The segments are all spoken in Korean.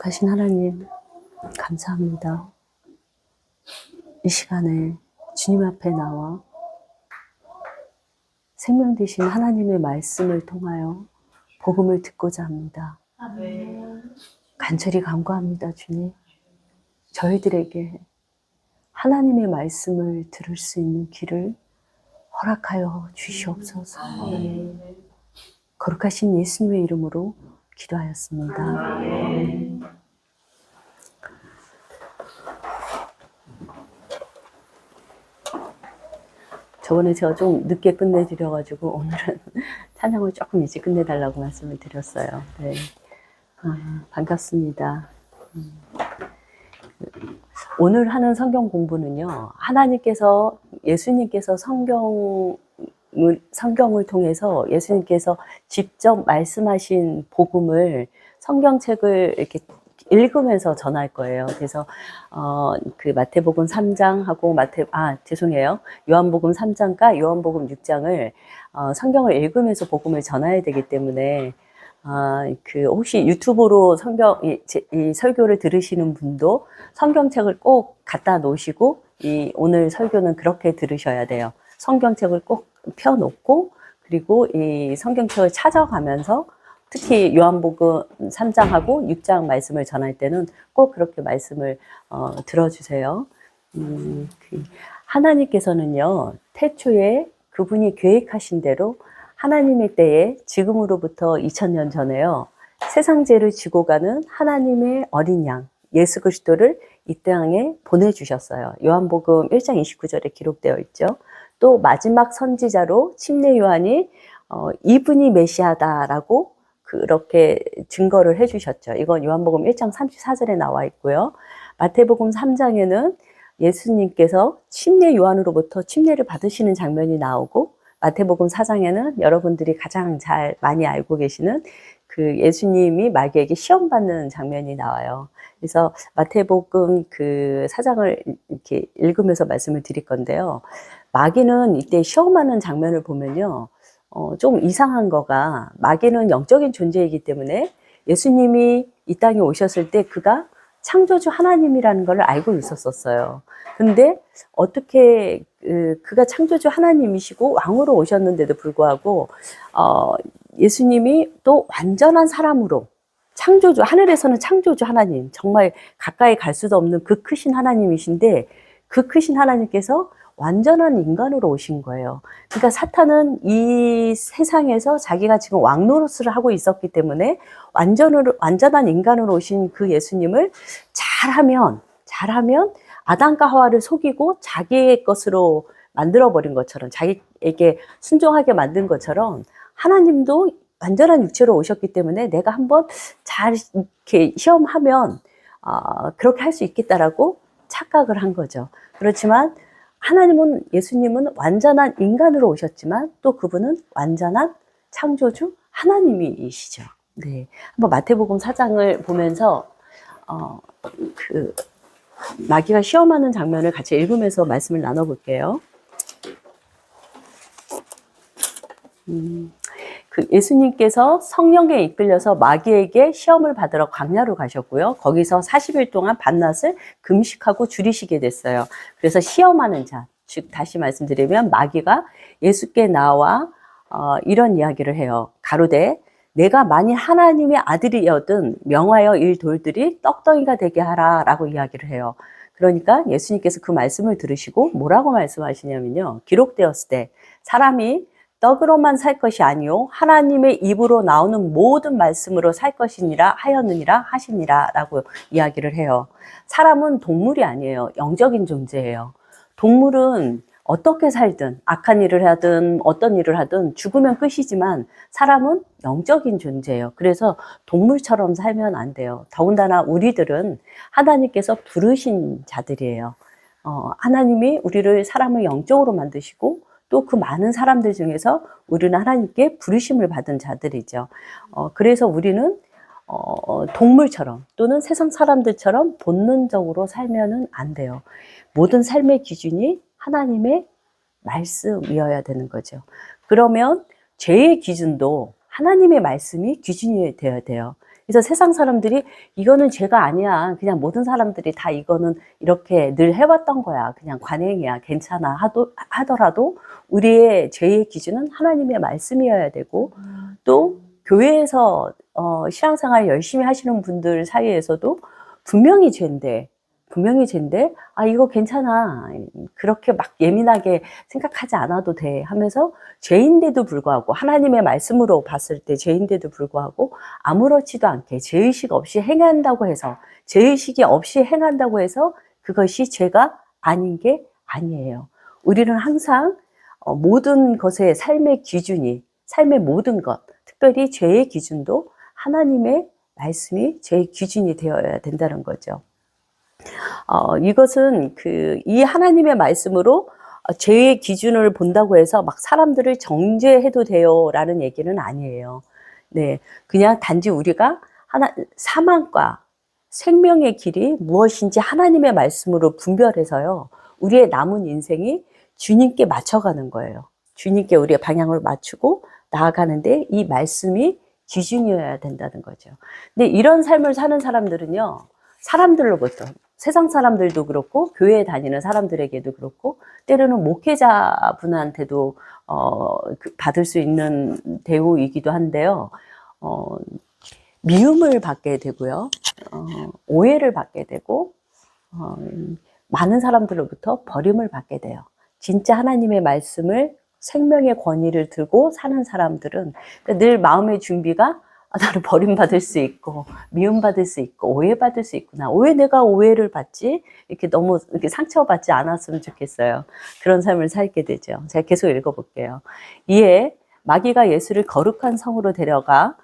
거룩하신 하나님, 감사합니다. 이 시간에 주님 앞에 나와 생명 되신 하나님의 말씀을 통하여 복음을 듣고자 합니다. 간절히 간구합니다, 주님. 저희들에게 하나님의 말씀을 들을 수 있는 귀를 허락하여 주시옵소서. 거룩하신 예수님의 이름으로 기도하였습니다. 저번에 제가 좀 늦게 끝내드려가지고 오늘은 찬양을 조금 일찍 끝내달라고 말씀을 드렸어요. 네. 반갑습니다. 오늘 하는 성경 공부는요, 예수님께서 성경을 통해서 예수님께서 직접 말씀하신 복음을 성경책을 이렇게 읽으면서 전할 거예요. 그래서 그 마태복음 3장하고 요한복음 3장과 요한복음 6장을 성경을 읽으면서 복음을 전해야 되기 때문에 혹시 유튜브로 이 설교를 들으시는 분도 성경책을 꼭 갖다 놓으시고 오늘 설교는 그렇게 들으셔야 돼요. 성경책을 꼭 펴놓고 그리고 이 성경책을 찾아가면서 특히 요한복음 3장하고 6장 말씀을 전할 때는 꼭 그렇게 말씀을 들어주세요. 하나님께서는요, 태초에 그분이 계획하신 대로 하나님의 때에 지금으로부터 2000년 전에요, 세상 죄를 지고 가는 하나님의 어린 양 예수 그리스도를 이 땅에 보내주셨어요. 요한복음 1장 29절에 기록되어 있죠. 또 마지막 선지자로 침례 요한이 이분이 메시아다라고 그렇게 증거를 해주셨죠. 이건 요한복음 1장 34절에 나와 있고요. 마태복음 3장에는 예수님께서 침례 요한으로부터 침례를 받으시는 장면이 나오고, 마태복음 4장에는 여러분들이 가장 잘 많이 알고 계시는 그 예수님이 마귀에게 시험받는 장면이 나와요. 그래서 마태복음 그 4장을 이렇게 읽으면서 말씀을 드릴 건데요. 마귀는 이때 시험하는 장면을 보면요, 좀 이상한 거가, 마귀는 영적인 존재이기 때문에 예수님이 이 땅에 오셨을 때 그가 창조주 하나님이라는 걸 알고 있었어요. 근데 어떻게 그가 창조주 하나님이시고 왕으로 오셨는데도 불구하고 예수님이 또 완전한 사람으로 하늘에서는 창조주 하나님, 정말 가까이 갈 수도 없는 그 크신 하나님이신데, 그 크신 하나님께서 완전한 인간으로 오신 거예요. 그러니까 사탄은 이 세상에서 자기가 지금 왕 노릇을 하고 있었기 때문에 완전한 인간으로 오신 그 예수님을 잘하면 아담과 하와를 속이고 자기의 것으로 만들어버린 것처럼, 자기에게 순종하게 만든 것처럼, 하나님도 완전한 육체로 오셨기 때문에 내가 한번 잘 이렇게 시험하면 그렇게 할 수 있겠다라고 착각을 한 거죠. 그렇지만 예수님은 완전한 인간으로 오셨지만 또 그분은 완전한 창조주 하나님이시죠. 네. 한번 마태복음 4장을 보면서 마귀가 시험하는 장면을 같이 읽으면서 말씀을 나눠볼게요. 예수님께서 성령에 이끌려서 마귀에게 시험을 받으러 광야로 가셨고요. 거기서 40일 동안 밤낮을 금식하고 줄이시게 됐어요. 그래서 시험하는 자, 즉 다시 말씀드리면 마귀가 예수께 나와 이런 이야기를 해요. 가로되 내가 만일 하나님의 아들이여든 명하여 이 돌들이 떡덩이가 되게 하라 라고 이야기를 해요. 그러니까 예수님께서 그 말씀을 들으시고 뭐라고 말씀하시냐면요, 기록되었을 때 사람이 떡으로만 살 것이 아니요 하나님의 입으로 나오는 모든 말씀으로 살 것이니라 하시니라 라고 이야기를 해요. 사람은 동물이 아니에요. 영적인 존재예요. 동물은 어떻게 살든 악한 일을 하든 어떤 일을 하든 죽으면 끝이지만 사람은 영적인 존재예요. 그래서 동물처럼 살면 안 돼요. 더군다나 우리들은 하나님께서 부르신 자들이에요. 하나님이 사람을 영적으로 만드시고 또 그 많은 사람들 중에서 우리는 하나님께 부르심을 받은 자들이죠. 그래서 우리는 동물처럼 또는 세상 사람들처럼 본능적으로 살면은 안 돼요. 모든 삶의 기준이 하나님의 말씀이어야 되는 거죠. 그러면 죄의 기준도 하나님의 말씀이 기준이 되어야 돼요. 그래서 세상 사람들이 이거는 죄가 아니야. 그냥 모든 사람들이 다 이거는 이렇게 늘 해왔던 거야. 그냥 관행이야. 괜찮아. 하더라도 우리의 죄의 기준은 하나님의 말씀이어야 되고 또 교회에서 신앙생활 열심히 하시는 분들 사이에서도 분명히 죄인데 아 이거 괜찮아. 그렇게 막 예민하게 생각하지 않아도 돼 하면서 죄인데도 불구하고 하나님의 말씀으로 봤을 때 죄인데도 불구하고 아무렇지도 않게 죄의식 없이 행한다고 해서 죄의식이 없이 행한다고 해서 그것이 죄가 아닌 게 아니에요. 우리는 항상 모든 것의 삶의 기준이 삶의 모든 것 특별히 죄의 기준도 하나님의 말씀이 죄의 기준이 되어야 된다는 거죠. 이것은 이 하나님의 말씀으로 죄의 기준을 본다고 해서 막 사람들을 정죄해도 돼요라는 얘기는 아니에요. 네, 그냥 단지 우리가 사망과 생명의 길이 무엇인지 하나님의 말씀으로 분별해서요. 우리의 남은 인생이 주님께 맞춰가는 거예요. 주님께 우리의 방향을 맞추고 나아가는데 이 말씀이 기준이어야 된다는 거죠. 근데 이런 삶을 사는 사람들은요. 사람들로부터 세상 사람들도 그렇고 교회에 다니는 사람들에게도 그렇고 때로는 목회자분한테도 받을 수 있는 대우이기도 한데요. 미움을 받게 되고요. 오해를 받게 되고 많은 사람들로부터 버림을 받게 돼요. 진짜 하나님의 말씀을 생명의 권위를 들고 사는 사람들은 늘 마음의 준비가 나를 버림받을 수 있고 미움받을 수 있고 오해받을 수 있구나. 왜 내가 오해를 받지? 이렇게 너무 이렇게 상처받지 않았으면 좋겠어요. 그런 삶을 살게 되죠. 제가 계속 읽어볼게요. 이에 마귀가 예수를 거룩한 성으로 데려가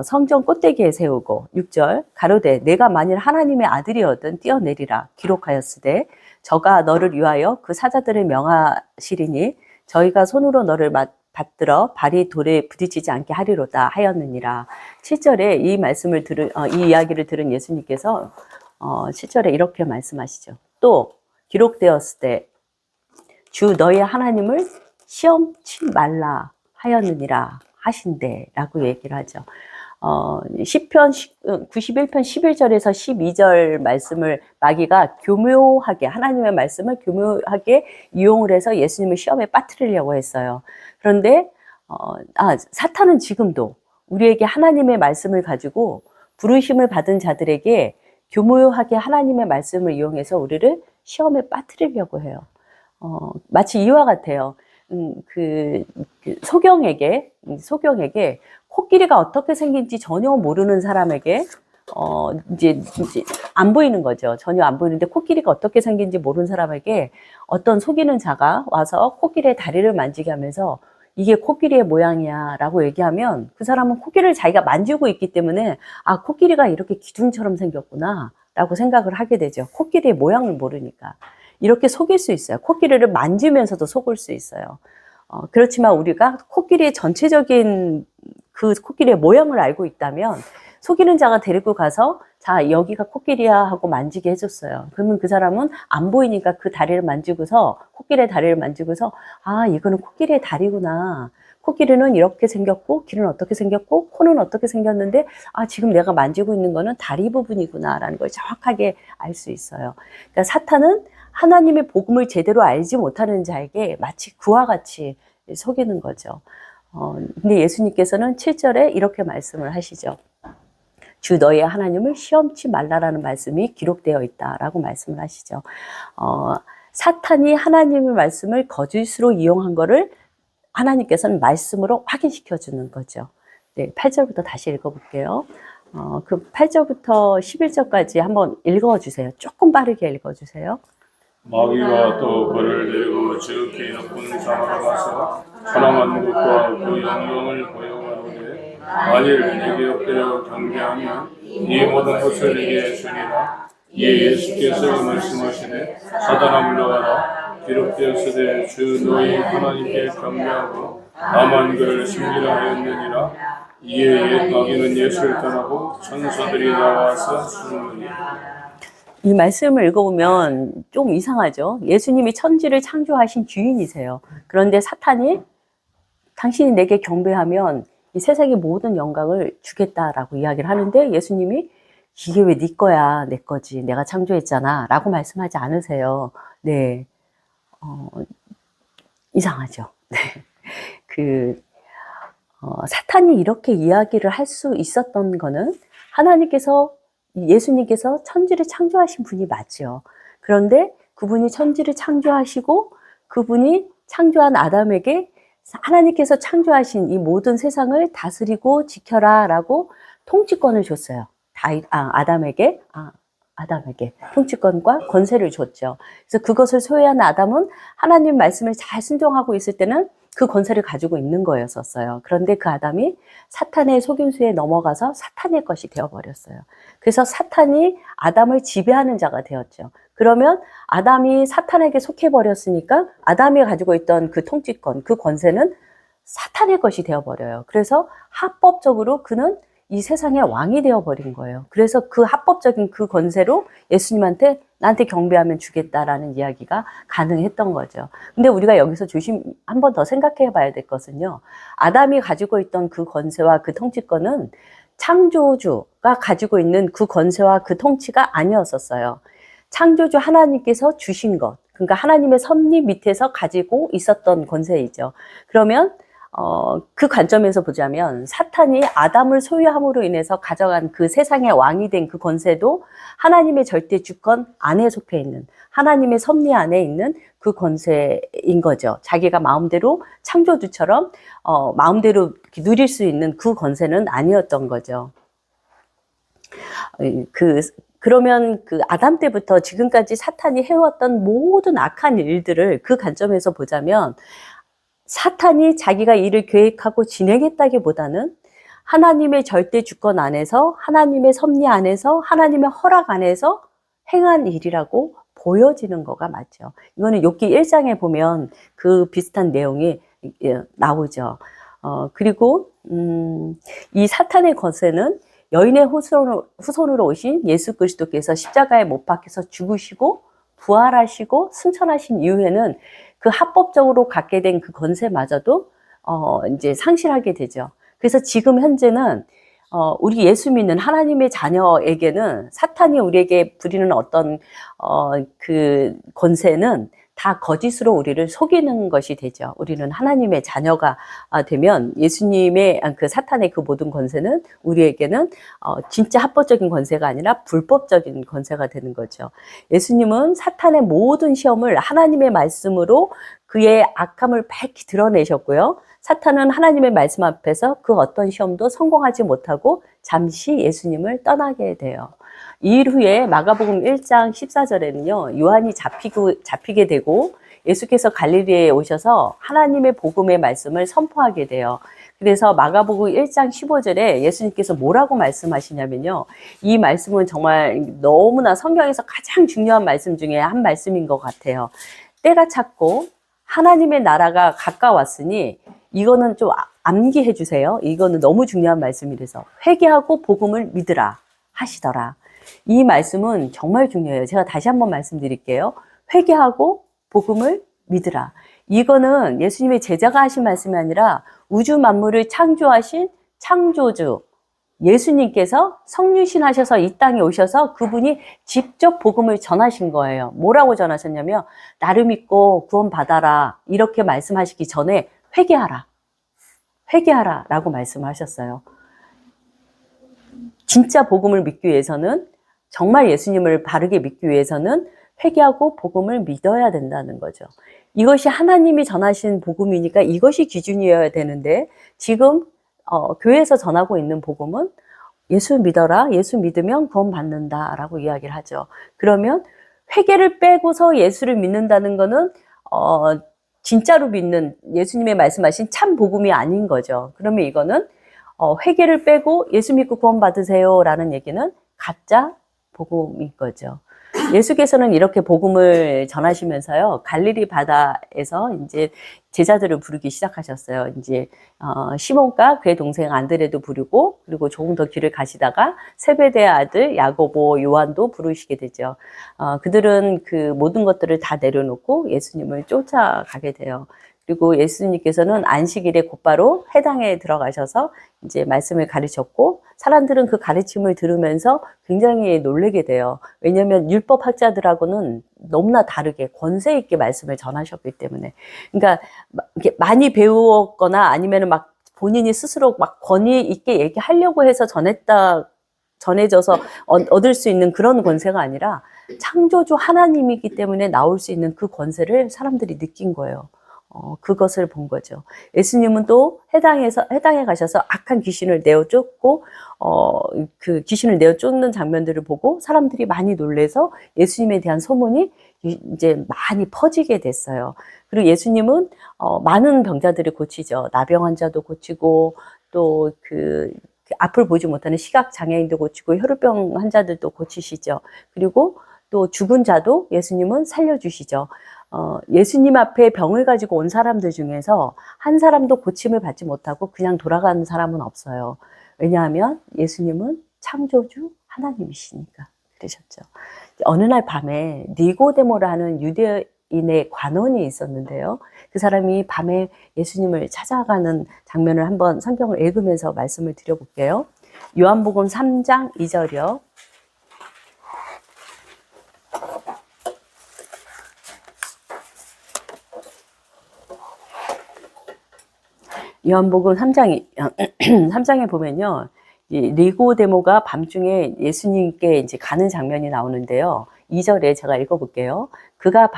성전 꼭대기에 세우고 6절 가로되 내가 만일 하나님의 아들이거든 뛰어내리라 기록하였으되 저가 너를 위하여 그 사자들을 명하시리니 저희가 손으로 너를 받들어 발이 돌에 부딪히지 않게 하리로다 하였느니라. 7절에 이 이야기를 들은 예수님께서 7절에 이렇게 말씀하시죠. 또 기록되었을 때 주 너희 하나님을 시험치 말라 하였느니라 하신대라고 얘기를 하죠. 시편 91편 11절에서 12절 말씀을 마귀가 교묘하게 하나님의 말씀을 교묘하게 이용을 해서 예수님을 시험에 빠뜨리려고 했어요. 그런데 사탄은 지금도 우리에게 하나님의 말씀을 가지고 부르심을 받은 자들에게 교묘하게 하나님의 말씀을 이용해서 우리를 시험에 빠뜨리려고 해요. 마치 이와 같아요. 소경에게 코끼리가 어떻게 생긴지 전혀 모르는 사람에게 이제 안 보이는 거죠. 전혀 안 보이는데 코끼리가 어떻게 생긴지 모르는 사람에게 어떤 속이는 자가 와서 코끼리의 다리를 만지게 하면서 이게 코끼리의 모양이야 라고 얘기하면 그 사람은 코끼리를 자기가 만지고 있기 때문에 코끼리가 이렇게 기둥처럼 생겼구나 라고 생각을 하게 되죠. 코끼리의 모양을 모르니까. 이렇게 속일 수 있어요. 코끼리를 만지면서도 속을 수 있어요. 그렇지만 우리가 코끼리의 전체적인 그 코끼리의 모양을 알고 있다면 속이는 자가 데리고 가서 자 여기가 코끼리야 하고 만지게 해줬어요. 그러면 그 사람은 안 보이니까 그 다리를 만지고서 코끼리의 다리를 만지고서 이거는 코끼리의 다리구나. 코끼리는 이렇게 생겼고 귀는 어떻게 생겼고 코는 어떻게 생겼는데 지금 내가 만지고 있는 거는 다리 부분이구나 라는 걸 정확하게 알 수 있어요. 그러니까 사탄은 하나님의 복음을 제대로 알지 못하는 자에게 마치 그와 같이 속이는 거죠. 근데 예수님께서는 7절에 이렇게 말씀을 하시죠. 주 너희의 하나님을 시험치 말라라는 말씀이 기록되어 있다라고 말씀을 하시죠. 사탄이 하나님의 말씀을 거짓으로 이용한 거를 하나님께서는 말씀으로 확인시켜 주는 거죠. 네, 8절부터 다시 읽어볼게요. 그 8절부터 11절까지 한번 읽어주세요. 조금 빠르게 읽어주세요. 마귀가 또 그를 데리고 지극히 높은 산으로 가서 천한 것과 그 영광을 보여가로되 만일 내게 엎드려 경배하면 이 모든 것을 내게 주리라. 이에 예수께서 말씀하시되 사단아 물러가라. 기록되었으되 주 너희 하나님께 경배하고 다만 그를 섬기라 하였느니라. 이에 마귀는 예수를 떠나고 천사들이 나와서 숨으니라. 이 말씀을 읽어보면 좀 이상하죠. 예수님이 천지를 창조하신 주인이세요. 그런데 사탄이 당신이 내게 경배하면 이 세상의 모든 영광을 주겠다라고 이야기를 하는데 예수님이 이게 왜 네 거야, 내 거지, 내가 창조했잖아 라고 말씀하지 않으세요. 네, 이상하죠. 네. 사탄이 이렇게 이야기를 할 수 있었던 거는 하나님께서, 예수님께서 천지를 창조하신 분이 맞죠. 그런데 그분이 천지를 창조하시고 그분이 창조한 아담에게 하나님께서 창조하신 이 모든 세상을 다스리고 지켜라 라고 통치권을 줬어요. 아담에게 통치권과 권세를 줬죠. 그래서 그것을 소유한 아담은 하나님 말씀을 잘 순종하고 있을 때는 그 권세를 가지고 있는 거였었어요. 그런데 그 아담이 사탄의 속임수에 넘어가서 사탄의 것이 되어버렸어요. 그래서 사탄이 아담을 지배하는 자가 되었죠. 그러면 아담이 사탄에게 속해버렸으니까 아담이 가지고 있던 그 통치권, 그 권세는 사탄의 것이 되어버려요. 그래서 합법적으로 그는 이 세상의 왕이 되어버린 거예요. 그래서 그 합법적인 그 권세로 예수님한테 나한테 경배하면 주겠다라는 이야기가 가능했던 거죠. 근데 우리가 여기서 한 번 더 생각해 봐야 될 것은요. 아담이 가지고 있던 그 권세와 그 통치권은 창조주가 가지고 있는 그 권세와 그 통치가 아니었었어요. 창조주 하나님께서 주신 것, 그러니까 하나님의 섭리 밑에서 가지고 있었던 권세이죠. 그러면 그 관점에서 보자면 사탄이 아담을 소유함으로 인해서 가져간 그 세상의 왕이 된 그 권세도 하나님의 절대 주권 안에 속해 있는, 하나님의 섭리 안에 있는 그 권세인 거죠. 자기가 마음대로 창조주처럼 마음대로 누릴 수 있는 그 권세는 아니었던 거죠. 그러면 그 아담 때부터 지금까지 사탄이 해왔던 모든 악한 일들을 그 관점에서 보자면 사탄이 자기가 일을 계획하고 진행했다기보다는 하나님의 절대 주권 안에서, 하나님의 섭리 안에서, 하나님의 허락 안에서 행한 일이라고 보여지는 거가 맞죠. 이거는 욥기 1장에 보면 그 비슷한 내용이 나오죠. 그리고 이 사탄의 권세는 여인의 후손으로 오신 예수 그리스도께서 십자가에 못 박혀서 죽으시고 부활하시고 승천하신 이후에는 그 합법적으로 갖게 된 그 권세마저도 이제 상실하게 되죠. 그래서 지금 현재는 우리 예수 믿는 하나님의 자녀에게는 사탄이 우리에게 부리는 어떤 그 권세는 다 거짓으로 우리를 속이는 것이 되죠. 우리는 하나님의 자녀가 되면 예수님의 그 사탄의 그 모든 권세는 우리에게는 진짜 합법적인 권세가 아니라 불법적인 권세가 되는 거죠. 예수님은 사탄의 모든 시험을 하나님의 말씀으로 그의 악함을 밝히 드러내셨고요. 사탄은 하나님의 말씀 앞에서 그 어떤 시험도 성공하지 못하고 잠시 예수님을 떠나게 돼요. 이 일 후에 마가복음 1장 14절에는요, 요한이 잡히게 되고 예수께서 갈릴리에 오셔서 하나님의 복음의 말씀을 선포하게 돼요. 그래서 마가복음 1장 15절에 예수님께서 뭐라고 말씀하시냐면요, 이 말씀은 정말 너무나 성경에서 가장 중요한 말씀 중에 한 말씀인 것 같아요. 때가 찼고 하나님의 나라가 가까웠으니, 이거는 좀 암기해 주세요. 이거는 너무 중요한 말씀이라서 회개하고 복음을 믿으라 하시더라. 이 말씀은 정말 중요해요. 제가 다시 한번 말씀드릴게요. 회개하고 복음을 믿으라. 이거는 예수님의 제자가 하신 말씀이 아니라 우주 만물을 창조하신 창조주 예수님께서 성육신 하셔서 이 땅에 오셔서 그분이 직접 복음을 전하신 거예요. 뭐라고 전하셨냐면 나를 믿고 구원받아라 이렇게 말씀하시기 전에 회개하라 라고 말씀하셨어요. 진짜 복음을 믿기 위해서는, 정말 예수님을 바르게 믿기 위해서는 회개하고 복음을 믿어야 된다는 거죠. 이것이 하나님이 전하신 복음이니까 이것이 기준이어야 되는데, 지금 교회에서 전하고 있는 복음은 예수 믿어라, 예수 믿으면 구원받는다 라고 이야기를 하죠. 그러면 회개를 빼고서 예수를 믿는다는 거는 진짜로 믿는, 예수님의 말씀하신 참 복음이 아닌 거죠. 그러면 이거는 회개를 빼고 예수 믿고 구원 받으세요 라는 얘기는 가짜 복음인 거죠. 예수께서는 이렇게 복음을 전하시면서요, 갈릴리 바다에서 이제 제자들을 부르기 시작하셨어요. 이제 시몬과 그의 동생 안드레도 부르고, 그리고 조금 더 길을 가시다가 세베대의 아들 야고보, 요한도 부르시게 되죠. 그들은 그 모든 것들을 다 내려놓고 예수님을 쫓아가게 돼요. 그리고 예수님께서는 안식일에 곧바로 회당에 들어가셔서 이제 말씀을 가르쳤고, 사람들은 그 가르침을 들으면서 굉장히 놀라게 돼요. 왜냐하면 율법학자들하고는 너무나 다르게 권세 있게 말씀을 전하셨기 때문에. 그러니까 이렇게 많이 배웠거나 아니면은 막 본인이 스스로 막 권위 있게 얘기하려고 해서 전해져서 얻을 수 있는 그런 권세가 아니라 창조주 하나님이기 때문에 나올 수 있는 그 권세를 사람들이 느낀 거예요. 그것을 본 거죠. 예수님은 또 해당에 가셔서 악한 귀신을 내어 쫓고, 그 귀신을 내어 쫓는 장면들을 보고 사람들이 많이 놀래서 예수님에 대한 소문이 이제 많이 퍼지게 됐어요. 그리고 예수님은, 많은 병자들을 고치죠. 나병 환자도 고치고, 또 그 앞을 보지 못하는 시각 장애인도 고치고, 혈우병 환자들도 고치시죠. 그리고 또 죽은 자도 예수님은 살려주시죠. 예수님 앞에 병을 가지고 온 사람들 중에서 한 사람도 고침을 받지 못하고 그냥 돌아가는 사람은 없어요. 왜냐하면 예수님은 창조주 하나님이시니까 그러셨죠. 어느 날 밤에 니고데모라는 유대인의 관원이 있었는데요. 그 사람이 밤에 예수님을 찾아가는 장면을 한번 성경을 읽으면서 말씀을 드려볼게요. 요한복음 3장 2절이요. 요한복음 3장에 보면요. 이 니고데모가 밤중에 예수님께 이제 가는 장면이 나오는데요. 2절에 제가 읽어볼게요. 그러니까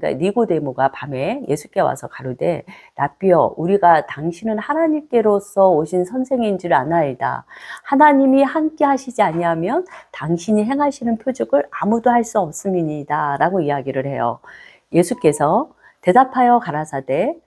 니고데모가 밤에 예수께 와서 가로되, 라삐여, 우리가 당신은 하나님께로서 오신 선생인 줄 아나이다. 하나님이 함께 하시지 아니하면 당신이 행하시는 표적을 아무도 할 수 없음이니이다. 라고 이야기를 해요. 예수께서 대답하여 가라사대,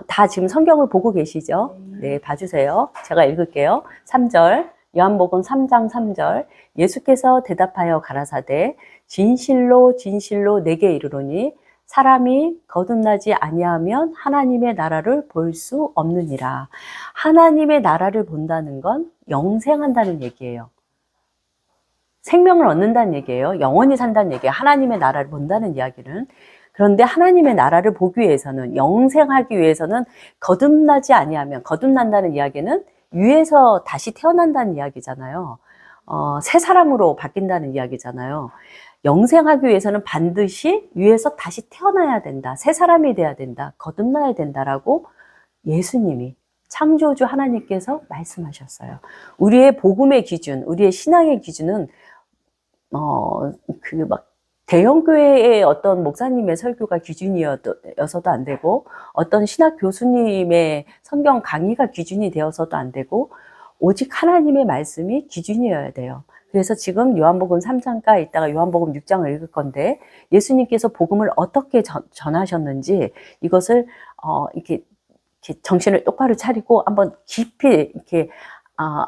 다 지금 성경을 보고 계시죠? 네, 봐주세요. 제가 읽을게요. 3절, 요한복음 3장 3절. 예수께서 대답하여 가라사대, 진실로 진실로 내게 이르노니 사람이 거듭나지 아니하면 하나님의 나라를 볼 수 없느니라. 하나님의 나라를 본다는 건 영생한다는 얘기예요. 생명을 얻는다는 얘기예요. 영원히 산다는 얘기예요. 하나님의 나라를 본다는 이야기는. 그런데 하나님의 나라를 보기 위해서는, 영생하기 위해서는 거듭나지 아니하면, 거듭난다는 이야기는 위에서 다시 태어난다는 이야기잖아요. 새 사람으로 바뀐다는 이야기잖아요. 영생하기 위해서는 반드시 위에서 다시 태어나야 된다. 새 사람이 돼야 된다. 거듭나야 된다라고 예수님이, 창조주 하나님께서 말씀하셨어요. 우리의 복음의 기준, 우리의 신앙의 기준은 대형교회의 어떤 목사님의 설교가 기준이어서도 안 되고, 어떤 신학 교수님의 성경 강의가 기준이 되어서도 안 되고, 오직 하나님의 말씀이 기준이어야 돼요. 그래서 지금 요한복음 3장과 이따가 요한복음 6장을 읽을 건데, 예수님께서 복음을 어떻게 전하셨는지 이것을 이렇게 정신을 똑바로 차리고 한번 깊이 이렇게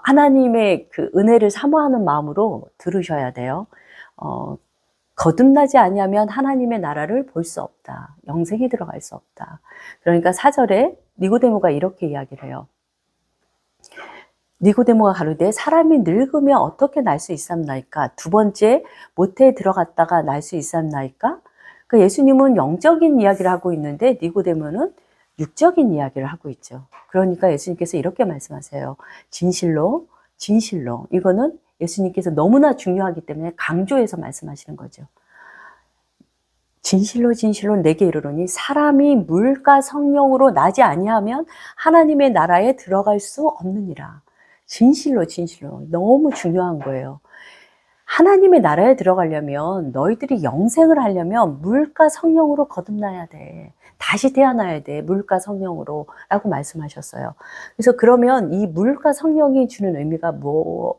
하나님의 그 은혜를 사모하는 마음으로 들으셔야 돼요. 거듭나지 아니하면 하나님의 나라를 볼 수 없다. 영생에 들어갈 수 없다. 그러니까 4절에 니고데모가 이렇게 이야기를 해요. 니고데모가 가로되, 사람이 늙으면 어떻게 날 수 있삼나이까? 두 번째 모태에 들어갔다가 날 수 있삼나이까? 그러니까 예수님은 영적인 이야기를 하고 있는데 니고데모는 육적인 이야기를 하고 있죠. 그러니까 예수님께서 이렇게 말씀하세요. 진실로 진실로. 이거는 예수님께서 너무나 중요하기 때문에 강조해서 말씀하시는 거죠. 진실로 진실로 내게 이르노니 사람이 물과 성령으로 나지 아니하면 하나님의 나라에 들어갈 수 없느니라. 진실로 진실로. 너무 중요한 거예요. 하나님의 나라에 들어가려면, 너희들이 영생을 하려면 물과 성령으로 거듭나야 돼. 다시 태어나야 돼. 물과 성령으로 라고 말씀하셨어요. 그래서 그러면 이 물과 성령이 주는 의미가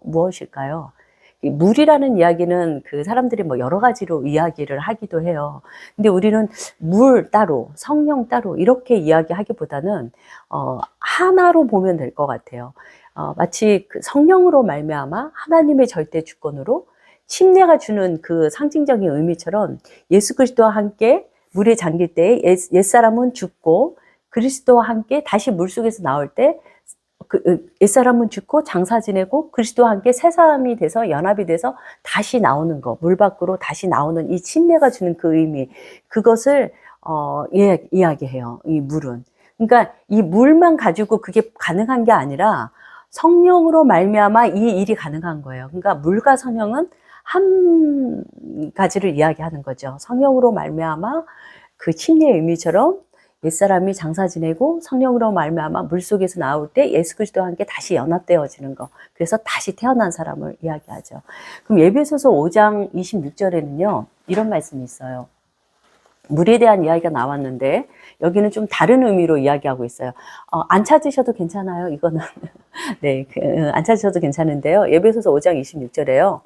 무엇일까요? 이 물이라는 이야기는 그 사람들이 뭐 여러 가지로 이야기를 하기도 해요. 근데 우리는 물 따로, 성령 따로 이렇게 이야기하기보다는 하나로 보면 될 것 같아요. 마치 그 성령으로 말미암아 하나님의 절대 주권으로 침례가 주는 그 상징적인 의미처럼 예수 그리스도와 함께 물에 잠길 때 옛사람은 죽고 그리스도와 함께 다시 물속에서 나올 때 옛사람은 죽고 장사 지내고 그리스도와 함께 새 사람이 돼서 연합이 돼서 다시 나오는 거, 물 밖으로 다시 나오는 이 침례가 주는 그 의미, 그것을 이야기해요. 이 물은. 그러니까 이 물만 가지고 그게 가능한 게 아니라 성령으로 말미암아 이 일이 가능한 거예요. 그러니까 물과 성령은 한 가지를 이야기하는 거죠. 성령으로 말미암아 그 침례의 의미처럼 옛사람이 장사 지내고 성령으로 말미암아 물속에서 나올 때 예수 그리스도와 함께 다시 연합되어지는 거. 그래서 다시 태어난 사람을 이야기하죠. 그럼 에베소서 5장 26절에는요. 이런 말씀이 있어요. 물에 대한 이야기가 나왔는데 여기는 좀 다른 의미로 이야기하고 있어요. 안 찾으셔도 괜찮아요. 이거는 네, 안 찾으셔도 괜찮은데요. 에베소서 5장 26절에요.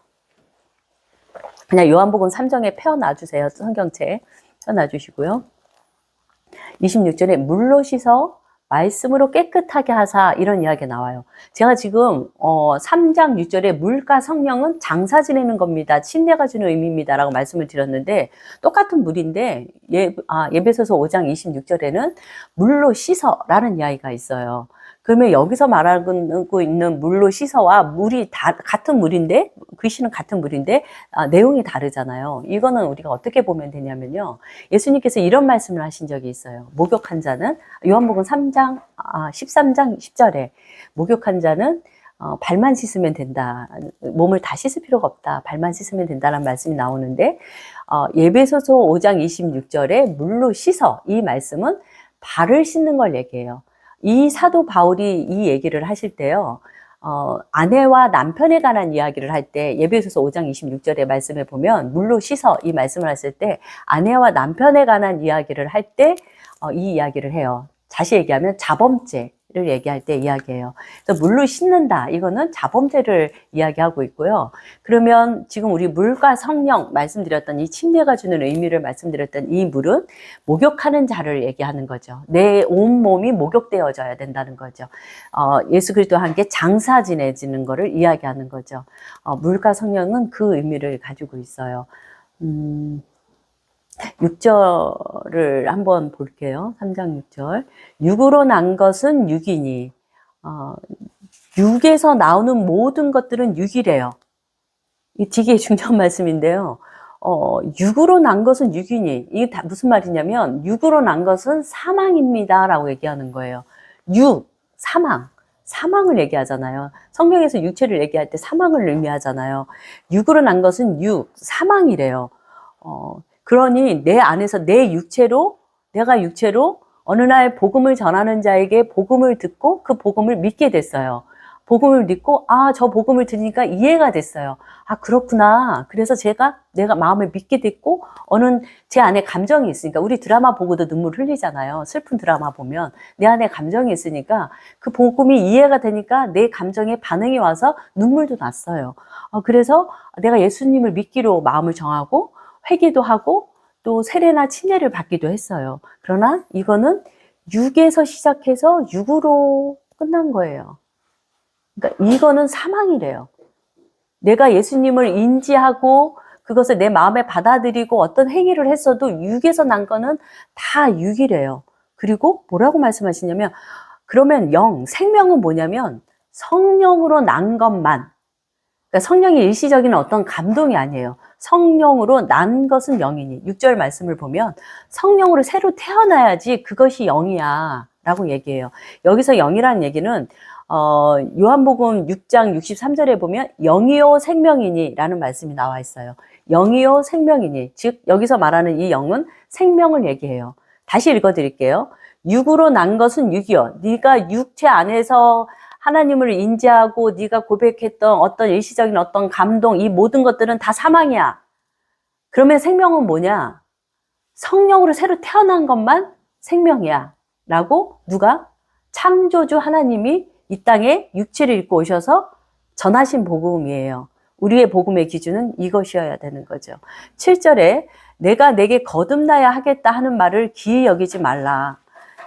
그냥 요한복음 3장에 펴놔주세요. 성경책 펴놔주시고요. 26절에 물로 씻어 말씀으로 깨끗하게 하사 이런 이야기가 나와요. 제가 지금 3장 6절에 물과 성령은 장사 지내는 겁니다. 침례가 주는 의미입니다. 라고 말씀을 드렸는데 똑같은 물인데 예배소서 5장 26절에는 물로 씻어 라는 이야기가 있어요. 그러면 여기서 말하고 있는 물로 씻어와 물이 같은 물인데 글씨는 같은 물인데 내용이 다르잖아요. 이거는 우리가 어떻게 보면 되냐면요. 예수님께서 이런 말씀을 하신 적이 있어요. 목욕한 자는 요한복음 13장 10절에 목욕한 자는 발만 씻으면 된다. 몸을 다 씻을 필요가 없다. 발만 씻으면 된다는 말씀이 나오는데 예배소서 5장 26절에 물로 씻어 이 말씀은 발을 씻는 걸 얘기해요. 이 사도 바울이 이 얘기를 하실 때요, 아내와 남편에 관한 이야기를 할 때, 예배소서 5장 26절의 말씀에 보면, 물로 씻어 이 말씀을 했을 때, 아내와 남편에 관한 이야기를 할 때, 이 이야기를 해요. 다시 얘기하면 자범죄를 얘기할 때 이야기해요. 그래서 물로 씻는다. 이거는 자범죄를 이야기하고 있고요. 그러면 지금 우리 물과 성령 말씀드렸던 이 침례가 주는 의미를 말씀드렸던 이 물은 목욕하는 자를 얘기하는 거죠. 내 온몸이 목욕되어져야 된다는 거죠. 예수 그리스도와 함께 장사 지내지는 거를 이야기하는 거죠. 물과 성령은 그 의미를 가지고 있어요. 6절을 한번 볼게요. 3장 6절. 육으로 난 것은 육이니, 육에서 나오는 모든 것들은 육이래요. 이 되게 중요한 말씀인데요. 육으로 난 것은 육이니, 이게 다 무슨 말이냐면, 육으로 난 것은 사망입니다. 라고 얘기하는 거예요. 육, 사망. 사망을 얘기하잖아요. 성경에서 육체를 얘기할 때 사망을 의미하잖아요. 육으로 난 것은 육, 사망이래요. 그러니 내 안에서 내가 육체로 어느 날 복음을 전하는 자에게 복음을 듣고 그 복음을 믿게 됐어요. 복음을 믿고 저 복음을 들으니까 이해가 됐어요. 그렇구나. 그래서 내가 마음을 믿게 됐고 제 안에 감정이 있으니까 우리 드라마 보고도 눈물 흘리잖아요. 슬픈 드라마 보면 내 안에 감정이 있으니까 그 복음이 이해가 되니까 내 감정에 반응이 와서 눈물도 났어요. 그래서 내가 예수님을 믿기로 마음을 정하고 회개도 하고 또 세례나 침례를 받기도 했어요. 그러나 이거는 육에서 시작해서 육으로 끝난 거예요. 그러니까 이거는 사망이래요. 내가 예수님을 인지하고 그것을 내 마음에 받아들이고 어떤 행위를 했어도 육에서 난 거는 다 육이래요. 그리고 뭐라고 말씀하시냐면 그러면 생명은 뭐냐면 성령으로 난 것만, 그러니까 성령의 일시적인 어떤 감동이 아니에요. 성령으로 난 것은 영이니. 6절 말씀을 보면 성령으로 새로 태어나야지 그것이 영이야 라고 얘기해요. 여기서 영이라는 얘기는 요한복음 6장 63절에 보면 영이요 생명이니 라는 말씀이 나와 있어요. 영이요 생명이니. 즉 여기서 말하는 이 영은 생명을 얘기해요. 다시 읽어드릴게요. 육으로 난 것은 육이요. 네가 육체 안에서 하나님을 인지하고 네가 고백했던 어떤 일시적인 어떤 감동, 이 모든 것들은 다 사망이야. 그러면 생명은 뭐냐? 성령으로 새로 태어난 것만 생명이야. 라고 누가? 창조주 하나님이 이 땅에 육체를 입고 오셔서 전하신 복음이에요. 우리의 복음의 기준은 이것이어야 되는 거죠. 7절에 내가 내게 거듭나야 하겠다 하는 말을 기이 여기지 말라.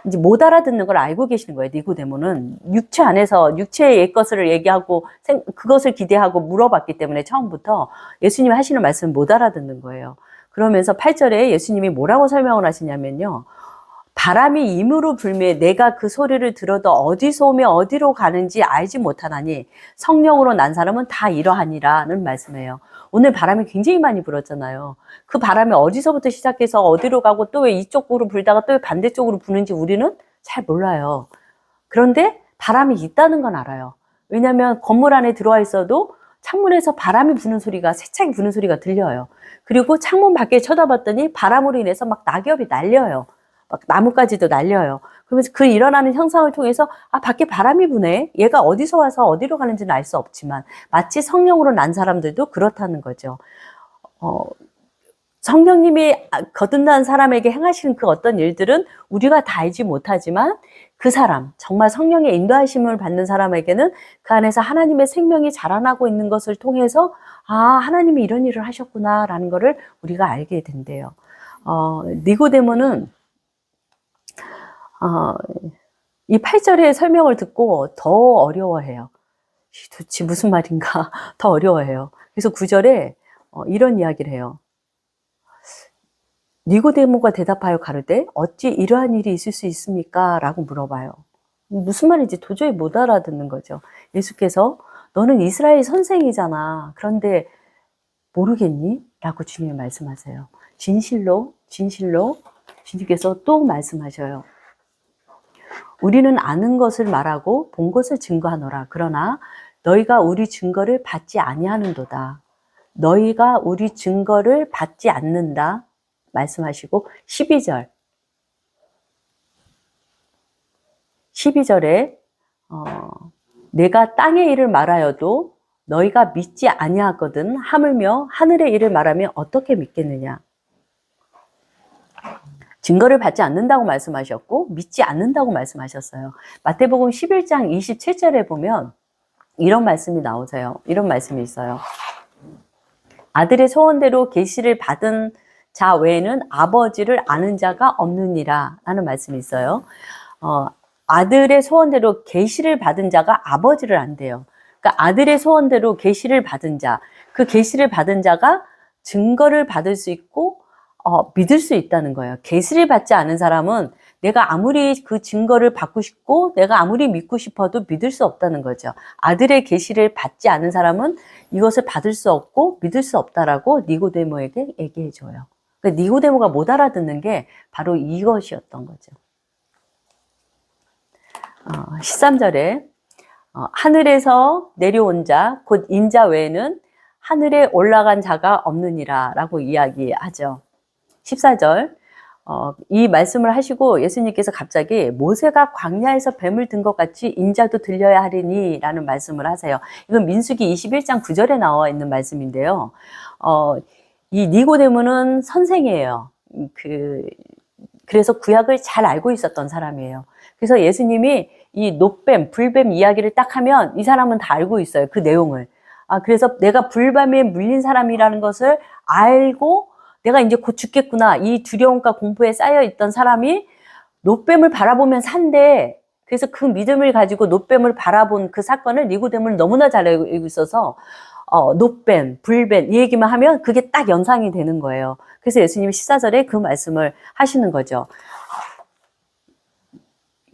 이제 못 알아듣는 걸 알고 계시는 거예요. 니고데모는 육체 안에서 육체의 옛것을 얘기하고 그것을 기대하고 물어봤기 때문에 처음부터 예수님이 하시는 말씀을 못 알아듣는 거예요. 그러면서 8절에 예수님이 뭐라고 설명을 하시냐면요. 바람이 임으로 불매 내가 그 소리를 들어도 어디서 오며 어디로 가는지 알지 못하나니 성령으로 난 사람은 다 이러하니라는 말씀이에요. 오늘 바람이 굉장히 많이 불었잖아요. 그 바람이 어디서부터 시작해서 어디로 가고 또 왜 이쪽으로 불다가 또 왜 반대쪽으로 부는지 우리는 잘 몰라요. 그런데 바람이 있다는 건 알아요. 왜냐하면 건물 안에 들어와 있어도 창문에서 바람이 부는 소리가, 세차게 부는 소리가 들려요. 그리고 창문 밖에 쳐다봤더니 바람으로 인해서 막 낙엽이 날려요. 막 나뭇가지도 날려요. 그러면서 그 일어나는 현상을 통해서 아, 밖에 바람이 부네. 얘가 어디서 와서 어디로 가는지는 알 수 없지만 마치 성령으로 난 사람들도 그렇다는 거죠. 성령님이 거듭난 사람에게 행하시는 그 어떤 일들은 우리가 다 알지 못하지만 그 사람, 정말 성령의 인도하심을 받는 사람에게는 그 안에서 하나님의 생명이 자라나고 있는 것을 통해서 아, 하나님이 이런 일을 하셨구나라는 것을 우리가 알게 된대요. 니고데모는 이 8절의 설명을 듣고 더 어려워해요. 도대체 무슨 말인가 더 어려워해요. 그래서 9절에 이런 이야기를 해요. 니고데모가 대답하여 가로되 어찌 이러한 일이 있을 수 있습니까? 라고 물어봐요. 무슨 말인지 도저히 못 알아듣는 거죠. 예수께서 너는 이스라엘 선생이잖아. 그런데 모르겠니? 라고 주님이 말씀하세요. 진실로 주님께서 또 말씀하셔요. 우리는 아는 것을 말하고 본 것을 증거하노라. 그러나 너희가 우리 증거를 받지 아니하는도다. 너희가 우리 증거를 받지 않는다. 말씀하시고 12절에 내가 땅의 일을 말하여도 너희가 믿지 아니하거든 하물며 하늘의 일을 말하면 어떻게 믿겠느냐. 증거를 받지 않는다고 말씀하셨고 믿지 않는다고 말씀하셨어요. 마태복음 11장 27절에 보면 이런 말씀이 나오세요. 이런 말씀이 있어요. 아들의 소원대로 계시를 받은 자 외에는 아버지를 아는 자가 없느니라 라는 말씀이 있어요. 아들의 소원대로 계시를 받은 자가 아버지를 안대요. 그러니까 아들의 소원대로 계시를 받은 자, 그 계시를 받은 자가 증거를 받을 수 있고 믿을 수 있다는 거예요. 계시를 받지 않은 사람은 내가 아무리 그 증거를 받고 싶고 내가 아무리 믿고 싶어도 믿을 수 없다는 거죠. 아들의 계시를 받지 않은 사람은 이것을 받을 수 없고 믿을 수 없다라고 니고데모에게 얘기해 줘요. 그러니까 니고데모가 못 알아듣는 게 바로 이것이었던 거죠. 13절에 하늘에서 내려온 자, 곧 인자 외에는 하늘에 올라간 자가 없느니라 라고 이야기하죠. 14절 이 말씀을 하시고 예수님께서 갑자기 모세가 광야에서 뱀을 든 것 같이 인자도 들려야 하리니 라는 말씀을 하세요. 이건 민수기 21장 9절에 나와 있는 말씀인데요. 이 니고데모는 선생이에요. 그래서 구약을 잘 알고 있었던 사람이에요. 그래서 예수님이 이 놋뱀, 불뱀 이야기를 딱 하면 이 사람은 다 알고 있어요. 그 내용을. 그래서 내가 불뱀에 물린 사람이라는 것을 알고 내가 이제 곧 죽겠구나. 이 두려움과 공포에 쌓여 있던 사람이 놋뱀을 바라보면 산대. 그래서 그 믿음을 가지고 놋뱀을 바라본 그 사건을 니고데모는 너무나 잘 알고 있어서 놋뱀, 불뱀 이 얘기만 하면 그게 딱 연상이 되는 거예요. 그래서 예수님이 14절에 그 말씀을 하시는 거죠.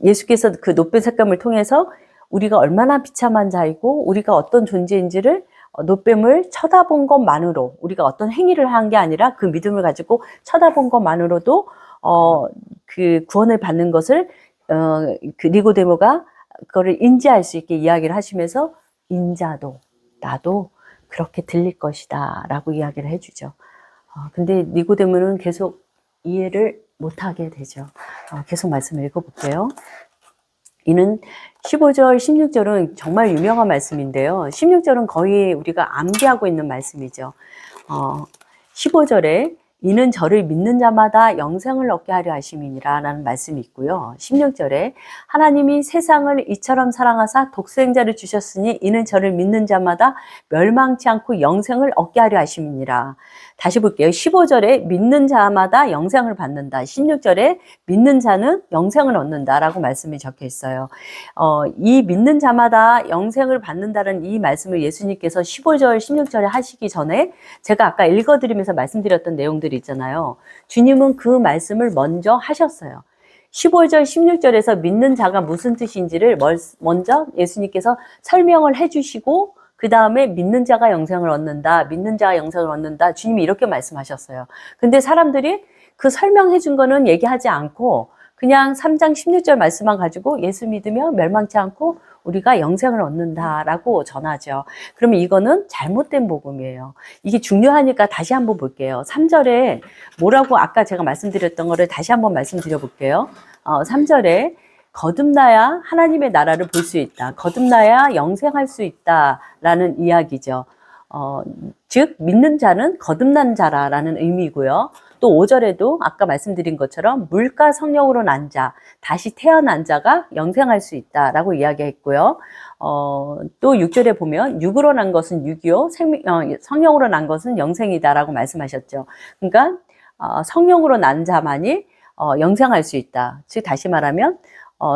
예수께서 그 놋뱀 색감을 통해서 우리가 얼마나 비참한 자이고 우리가 어떤 존재인지를 놋뱀을 쳐다본 것만으로 우리가 어떤 행위를 한 게 아니라 그 믿음을 가지고 쳐다본 것만으로도 그 구원을 받는 것을 그 니고데모가 그거를 인지할 수 있게 이야기를 하시면서 인자도 나도 그렇게 들릴 것이다 라고 이야기를 해주죠. 근데 니고데모는 계속 이해를 못하게 되죠. 계속 말씀을 읽어볼게요. 이는 15절, 16절은 정말 유명한 말씀인데요. 16절은 거의 우리가 암기하고 있는 말씀이죠. 15절에 이는 저를 믿는 자마다 영생을 얻게 하려 하심이니라 라는 말씀이 있고요. 16절에 하나님이 세상을 이처럼 사랑하사 독생자를 주셨으니 이는 저를 믿는 자마다 멸망치 않고 영생을 얻게 하려 하심이니라. 다시 볼게요. 15절에 믿는 자마다 영생을 받는다. 16절에 믿는 자는 영생을 얻는다 라고 말씀이 적혀 있어요. 이 믿는 자마다 영생을 받는다는 이 말씀을 예수님께서 15절, 16절에 하시기 전에 제가 아까 읽어드리면서 말씀드렸던 내용들이 있잖아요. 주님은 그 말씀을 먼저 하셨어요. 15절, 16절에서 믿는 자가 무슨 뜻인지를 먼저 예수님께서 설명을 해주시고 그 다음에 믿는 자가 영생을 얻는다. 믿는 자가 영생을 얻는다. 주님이 이렇게 말씀하셨어요. 근데 사람들이 그 설명해 준 거는 얘기하지 않고 그냥 3장 16절 말씀만 가지고 예수 믿으며 멸망치 않고 우리가 영생을 얻는다라고 전하죠. 그러면 이거는 잘못된 복음이에요. 이게 중요하니까 다시 한번 볼게요. 3절에 뭐라고 아까 제가 말씀드렸던 거를 다시 한번 말씀드려 볼게요. 3절에 거듭나야 하나님의 나라를 볼 수 있다. 거듭나야 영생할 수 있다라는 이야기죠. 즉 믿는 자는 거듭난 자라라는 의미고요. 또 5절에도 아까 말씀드린 것처럼 물과 성령으로 난 자, 다시 태어난 자가 영생할 수 있다라고 이야기했고요. 또 6절에 보면 육으로 난 것은 육이요, 성령으로 난 것은 영생이다라고 말씀하셨죠. 그러니까 성령으로 난 자만이 영생할 수 있다. 즉 다시 말하면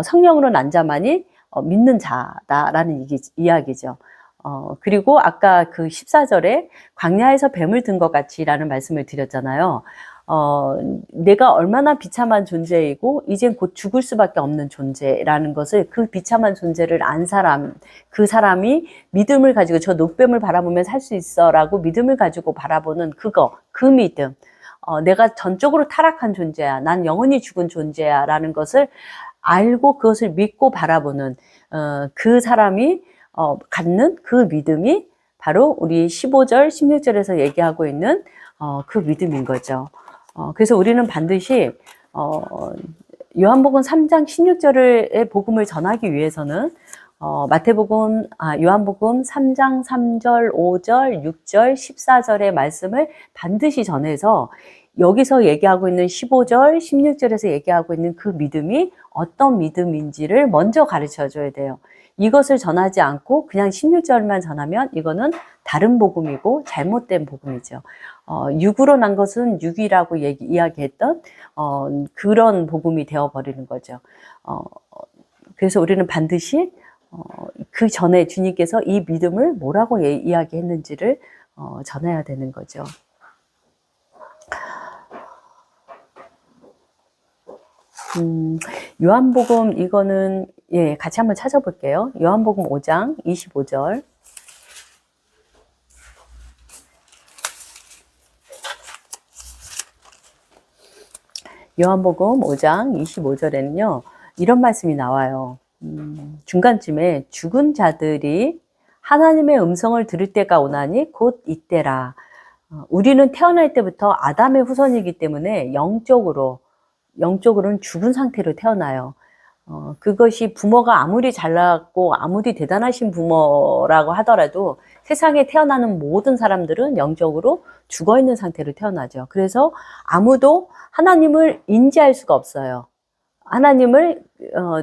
성령으로 난 자만이 믿는 자다라는 이야기죠. 그리고 아까 그 14절에 광야에서 뱀을 든 것 같이라는 말씀을 드렸잖아요. 내가 얼마나 비참한 존재이고 이젠 곧 죽을 수밖에 없는 존재라는 것을 그 비참한 존재를 안 사람, 그 사람이 믿음을 가지고 저 녹뱀을 바라보면 살 수 있어 라고 믿음을 가지고 바라보는 그 믿음. 내가 전적으로 타락한 존재야. 난 영원히 죽은 존재야 라는 것을 알고 그것을 믿고 바라보는 그 사람이 갖는 그 믿음이 바로 우리 15절, 16절에서 얘기하고 있는 그 믿음인 거죠. 그래서 우리는 반드시 요한복음 3장 16절의 복음을 전하기 위해서는 요한복음 3장 3절, 5절, 6절, 14절의 말씀을 반드시 전해서 여기서 얘기하고 있는 15절, 16절에서 얘기하고 있는 그 믿음이 어떤 믿음인지를 먼저 가르쳐 줘야 돼요. 이것을 전하지 않고 그냥 16절만 전하면 이거는 다른 복음이고 잘못된 복음이죠. 육으로 난 것은 육이라고 이야기했던 그런 복음이 되어버리는 거죠. 그래서 우리는 반드시 그 전에 주님께서 이 믿음을 뭐라고 이야기했는지를 전해야 되는 거죠. 요한복음 이거는 같이 한번 찾아볼게요. 요한복음 5장 25절. 요한복음 5장 25절에는요. 이런 말씀이 나와요. 중간쯤에 죽은 자들이 하나님의 음성을 들을 때가 오나니 곧 이때라. 우리는 태어날 때부터 아담의 후손이기 때문에 영적으로는 죽은 상태로 태어나요. 그것이 부모가 아무리 잘났고 아무리 대단하신 부모라고 하더라도 세상에 태어나는 모든 사람들은 영적으로 죽어있는 상태로 태어나죠. 그래서 아무도 하나님을 인지할 수가 없어요. 하나님을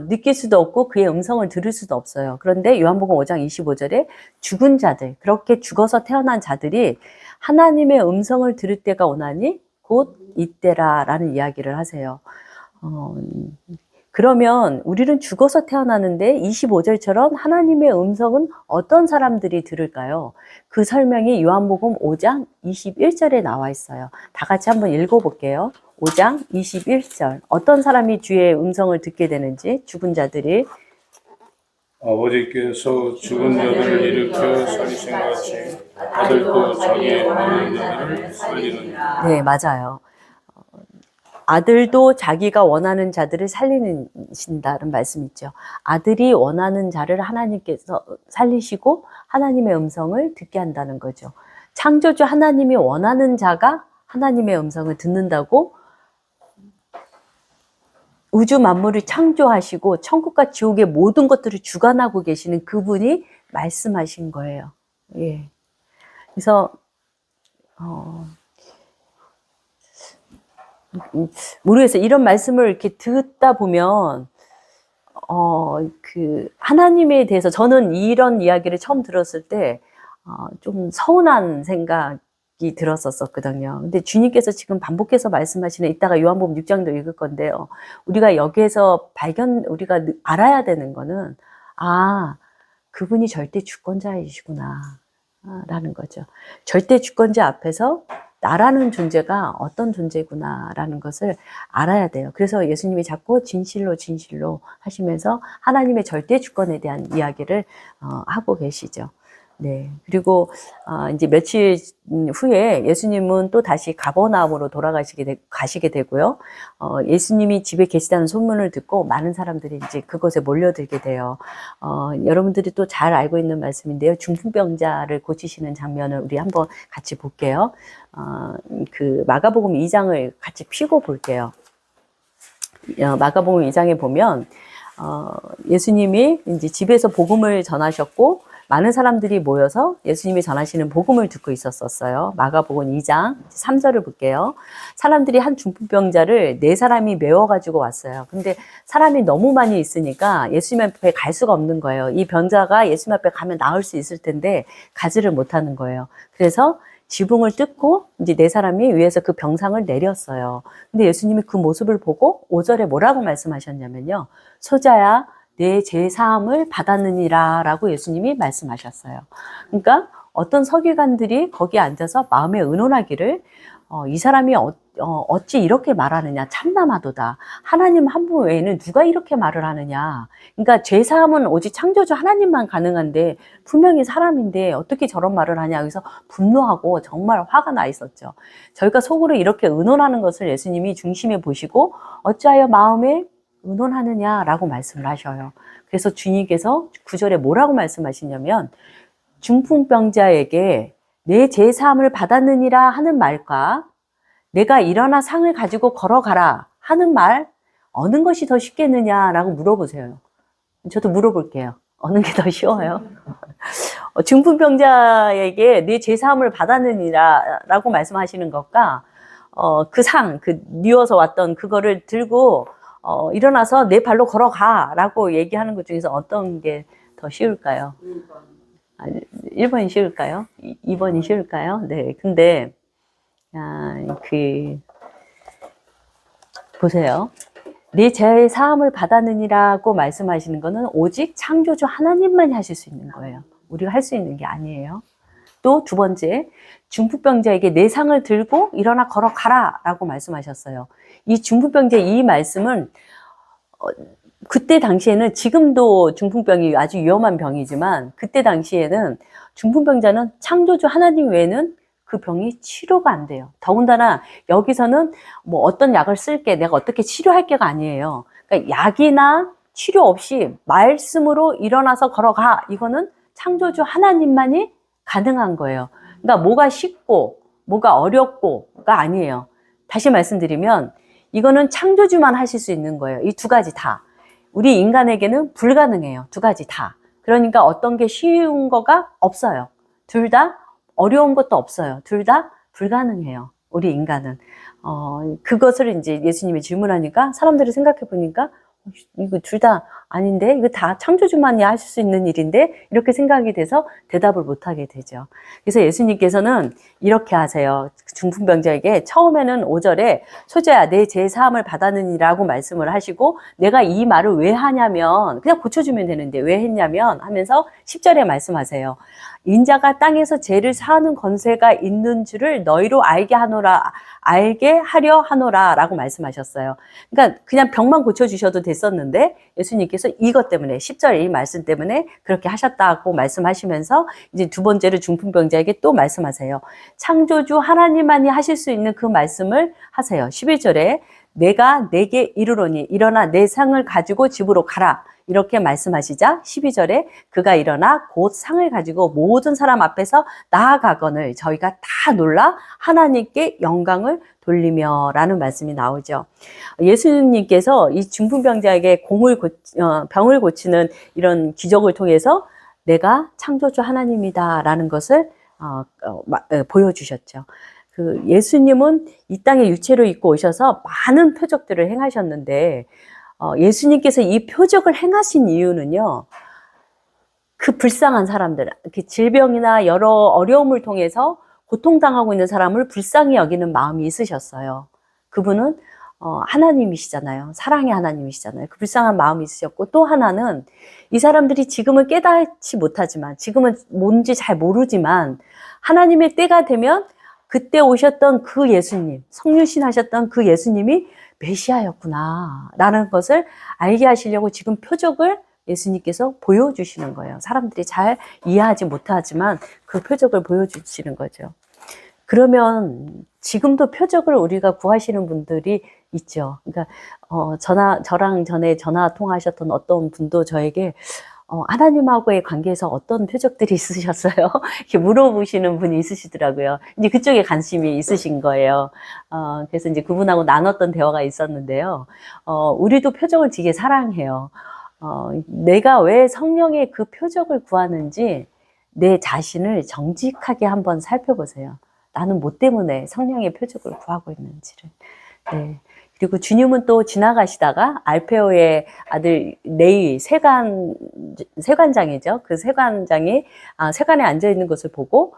느낄 수도 없고 그의 음성을 들을 수도 없어요. 그런데 요한복음 5장 25절에 죽은 자들, 그렇게 죽어서 태어난 자들이 하나님의 음성을 들을 때가 오나니 곧 이때라 라는 이야기를 하세요. 그러면 우리는 죽어서 태어나는데 25절처럼 하나님의 음성은 어떤 사람들이 들을까요? 그 설명이 요한복음 5장 21절에 나와 있어요. 다 같이 한번 읽어볼게요. 5장 21절. 어떤 사람이 주의 음성을 듣게 되는지, 죽은 자들이. 아버지께서 죽은 자들을 일으켜 살리신 같이 아들도 자기의 원하는 자들을 살리는. 네, 맞아요. 아들도 자기가 원하는 자들을 살리신다는 말씀 있죠. 아들이 원하는 자를 하나님께서 살리시고 하나님의 음성을 듣게 한다는 거죠. 창조주 하나님이 원하는 자가 하나님의 음성을 듣는다고 우주 만물을 창조하시고 천국과 지옥의 모든 것들을 주관하고 계시는 그분이 말씀하신 거예요. 예. 그래서 모르겠어요. 이런 말씀을 이렇게 듣다 보면 하나님에 대해서 저는 이런 이야기를 처음 들었을 때 좀 서운한 생각이 들었었거든요. 근데 주님께서 지금 반복해서 말씀하시는, 이따가 요한복음 6장도 읽을 건데요. 우리가 여기에서 우리가 알아야 되는 거는, 그분이 절대 주권자이시구나 라는 거죠. 절대 주권자 앞에서 나라는 존재가 어떤 존재구나라는 것을 알아야 돼요. 그래서 예수님이 자꾸 진실로 하시면서 하나님의 절대 주권에 대한 이야기를 하고 계시죠. 네. 그리고 이제 며칠 후에 예수님은 또 다시 가버나움으로 가시게 되고요. 예수님이 집에 계시다는 소문을 듣고 많은 사람들이 이제 그곳에 몰려들게 돼요. 여러분들이 또 잘 알고 있는 말씀인데요. 중풍병자를 고치시는 장면을 우리 한번 같이 볼게요. 그 마가복음 2장을 같이 펴고 볼게요. 마가복음 2장에 보면 예수님이 이제 집에서 복음을 전하셨고 많은 사람들이 모여서 예수님이 전하시는 복음을 듣고 있었어요. 마가복음 2장 3절을 볼게요. 사람들이 한 중풍병자를 4사람이 메워가지고 왔어요. 근데 사람이 너무 많이 있으니까 예수님 앞에 갈 수가 없는 거예요. 이 병자가 예수님 앞에 가면 나을 수 있을 텐데 가지를 못하는 거예요. 그래서 지붕을 뜯고 이제 4사람이 위에서 그 병상을 내렸어요. 근데 예수님이 그 모습을 보고 5절에 뭐라고 말씀하셨냐면요. 소자야, 내 죄사함을 받았느니라 라고 예수님이 말씀하셨어요. 그러니까 어떤 서기관들이 거기에 앉아서 마음에 의논하기를 이 사람이 어찌 이렇게 말하느냐, 참담하도다. 하나님 한 분 외에는 누가 이렇게 말을 하느냐. 그러니까 죄사함은 오직 창조주 하나님만 가능한데 분명히 사람인데 어떻게 저런 말을 하냐. 여기서 분노하고 정말 화가 나 있었죠. 저희가 속으로 이렇게 의논하는 것을 예수님이 중심에 보시고 어찌하여 마음에 의논하느냐라고 말씀을 하셔요. 그래서 주님께서 9절에 뭐라고 말씀하시냐면 중풍병자에게 내 죄사함을 받았느니라 하는 말과 내가 일어나 상을 가지고 걸어가라 하는 말 어느 것이 더 쉽겠느냐라고 물어보세요. 저도 물어볼게요. 어느 게 더 쉬워요? 중풍병자에게 내 죄사함을 받았느니라 라고 말씀하시는 것과 그 뉘어서 왔던 그거를 들고 일어나서 내 발로 걸어가 라고 얘기하는 것 중에서 어떤 게 더 쉬울까요? 1번이 쉬울까요? 2번이 쉬울까요? 네. 근데, 보세요. 내 죄의 사함을 받았느니라고 말씀하시는 거는 오직 창조주 하나님만이 하실 수 있는 거예요. 우리가 할 수 있는 게 아니에요. 또 2번째, 중풍병자에게 내 상을 들고 일어나 걸어가라 라고 말씀하셨어요. 이 중풍병자의 이 말씀은 그때 당시에는 지금도 중풍병이 아주 위험한 병이지만 그때 당시에는 중풍병자는 창조주 하나님 외에는 그 병이 치료가 안 돼요. 더군다나 여기서는 뭐 어떤 약을 쓸게, 내가 어떻게 치료할게가 아니에요. 그러니까 약이나 치료 없이 말씀으로 일어나서 걸어가. 이거는 창조주 하나님만이 가능한 거예요. 그러니까 뭐가 쉽고 뭐가 어렵고가 아니에요. 다시 말씀드리면 이거는 창조주만 하실 수 있는 거예요. 이 2가지 다. 우리 인간에게는 불가능해요. 2가지 다. 그러니까 어떤 게 쉬운 거가 없어요. 둘 다 어려운 것도 없어요. 둘 다 불가능해요. 우리 인간은. 그것을 이제 예수님이 질문하니까 사람들이 생각해 보니까 이거 둘 다 아닌데 이거 다 창조주만이 하실 수 있는 일인데 이렇게 생각이 돼서 대답을 못하게 되죠. 그래서 예수님께서는 이렇게 하세요. 중풍병자에게 처음에는 5절에 소자야 내 죄사함을 받았느니라고 말씀을 하시고 내가 이 말을 왜 하냐면 그냥 고쳐주면 되는데 왜 했냐면 하면서 10절에 말씀하세요. 인자가 땅에서 죄를 사하는 권세가 있는 줄을 너희로 알게 하려 하노라 라고 말씀하셨어요. 그러니까 그냥 병만 고쳐주셔도 됐었는데 예수님께서 이것 때문에 10절 이 말씀 때문에 그렇게 하셨다고 말씀하시면서 이제 2번째로 중풍병자에게 또 말씀하세요. 창조주 하나님만이 하실 수 있는 그 말씀을 하세요. 11절에 내가 내게 이르노니 일어나 내 상을 가지고 집으로 가라. 이렇게 말씀하시자 12절에 그가 일어나 곧 상을 가지고 모든 사람 앞에서 나아가거늘 저희가 다 놀라 하나님께 영광을 돌리며 라는 말씀이 나오죠. 예수님께서 이 중풍병자에게 병을 고치는 이런 기적을 통해서 내가 창조주 하나님이다 라는 것을 보여주셨죠. 예수님은 이 땅에 유체로 입고 오셔서 많은 표적들을 행하셨는데 예수님께서 이 표적을 행하신 이유는요. 그 불쌍한 사람들, 그 질병이나 여러 어려움을 통해서 고통당하고 있는 사람을 불쌍히 여기는 마음이 있으셨어요. 그분은 하나님이시잖아요. 사랑의 하나님이시잖아요. 그 불쌍한 마음이 있으셨고 또 하나는 이 사람들이 지금은 깨닫지 못하지만 지금은 뭔지 잘 모르지만 하나님의 때가 되면 그때 오셨던 그 예수님, 성육신 하셨던 그 예수님이 메시아였구나 라는 것을 알게 하시려고 지금 표적을 예수님께서 보여주시는 거예요. 사람들이 잘 이해하지 못하지만 그 표적을 보여주시는 거죠. 그러면 지금도 표적을 우리가 구하시는 분들이 있죠. 그러니까 저랑 전에 전화 통화하셨던 어떤 분도 저에게 하나님하고의 관계에서 어떤 표적들이 있으셨어요? 이렇게 물어보시는 분이 있으시더라고요. 이제 그쪽에 관심이 있으신 거예요. 그래서 이제 그분하고 나눴던 대화가 있었는데요. 우리도 표적을 되게 사랑해요. 내가 왜 성령의 그 표적을 구하는지 내 자신을 정직하게 한번 살펴보세요. 나는 뭐 때문에 성령의 표적을 구하고 있는지를. 네. 그리고 주님은 또 지나가시다가 알페오의 아들 레위 세관장이죠. 그 세관장이 세관에 앉아 있는 것을 보고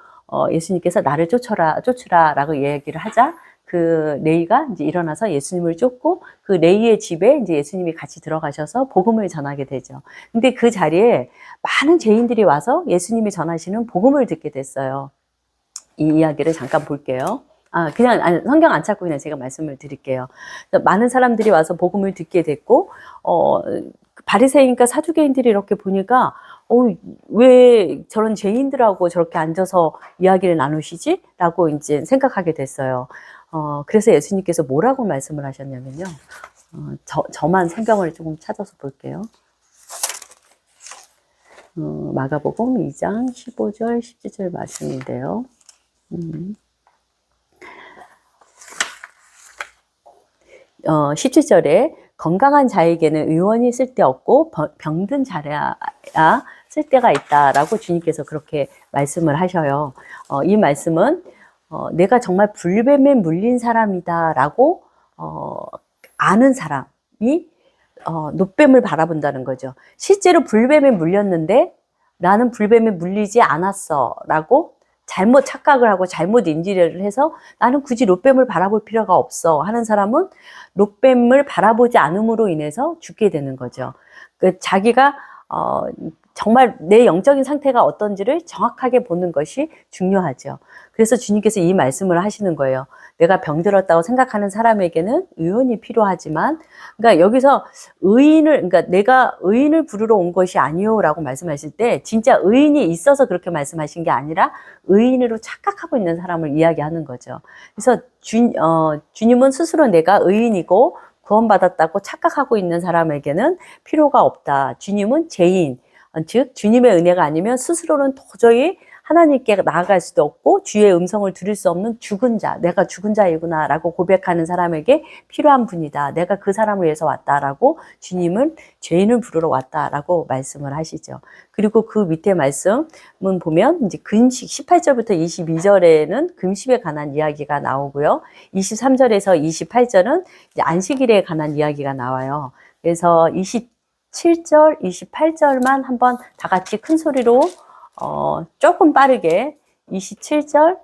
예수님께서 나를 쫓으라라고 얘기를 하자 그 레위가 이제 일어나서 예수님을 쫓고 그 레위의 집에 이제 예수님이 같이 들어가셔서 복음을 전하게 되죠. 근데 그 자리에 많은 죄인들이 와서 예수님이 전하시는 복음을 듣게 됐어요. 이 이야기를 잠깐 볼게요. 성경 안 찾고 그냥 제가 말씀을 드릴게요. 많은 사람들이 와서 복음을 듣게 됐고, 바리새인과 사두개인들이 이렇게 보니까, 왜 저런 죄인들하고 저렇게 앉아서 이야기를 나누시지? 라고 이제 생각하게 됐어요. 그래서 예수님께서 뭐라고 말씀을 하셨냐면요. 저만 성경을 조금 찾아서 볼게요. 마가복음 2장 15절, 17절 말씀인데요. 17절에 건강한 자에게는 의원이 쓸데없고 병든 자라야 쓸데가 있다라고 주님께서 그렇게 말씀을 하셔요. 이 말씀은 내가 정말 불뱀에 물린 사람이다라고 아는 사람이 노뱀을 바라본다는 거죠. 실제로 불뱀에 물렸는데 나는 불뱀에 물리지 않았어 라고 잘못 착각을 하고 잘못 인지를 해서 나는 굳이 롯뱀을 바라볼 필요가 없어 하는 사람은 롯뱀을 바라보지 않음으로 인해서 죽게 되는 거죠. 자기가 정말 내 영적인 상태가 어떤지를 정확하게 보는 것이 중요하죠. 그래서 주님께서 이 말씀을 하시는 거예요. 내가 병들었다고 생각하는 사람에게는 의원이 필요하지만, 그러니까 여기서 그러니까 내가 의인을 부르러 온 것이 아니요라고 말씀하실 때 진짜 의인이 있어서 그렇게 말씀하신 게 아니라 의인으로 착각하고 있는 사람을 이야기하는 거죠. 그래서 주님은 스스로 내가 의인이고 구원받았다고 착각하고 있는 사람에게는 필요가 없다. 주님은 죄인, 즉 주님의 은혜가 아니면 스스로는 도저히 하나님께 나아갈 수도 없고 주의 음성을 들을 수 없는 죽은 자, 내가 죽은 자이구나 라고 고백하는 사람에게 필요한 분이다. 내가 그 사람을 위해서 왔다라고 주님은 죄인을 부르러 왔다라고 말씀을 하시죠. 그리고 그 밑에 말씀은 보면 이제 금식 18절부터 22절에는 금식에 관한 이야기가 나오고요. 23절에서 28절은 이제 안식일에 관한 이야기가 나와요. 그래서 27절, 28절만 한번 다 같이 큰 소리로 조금 빠르게 27절,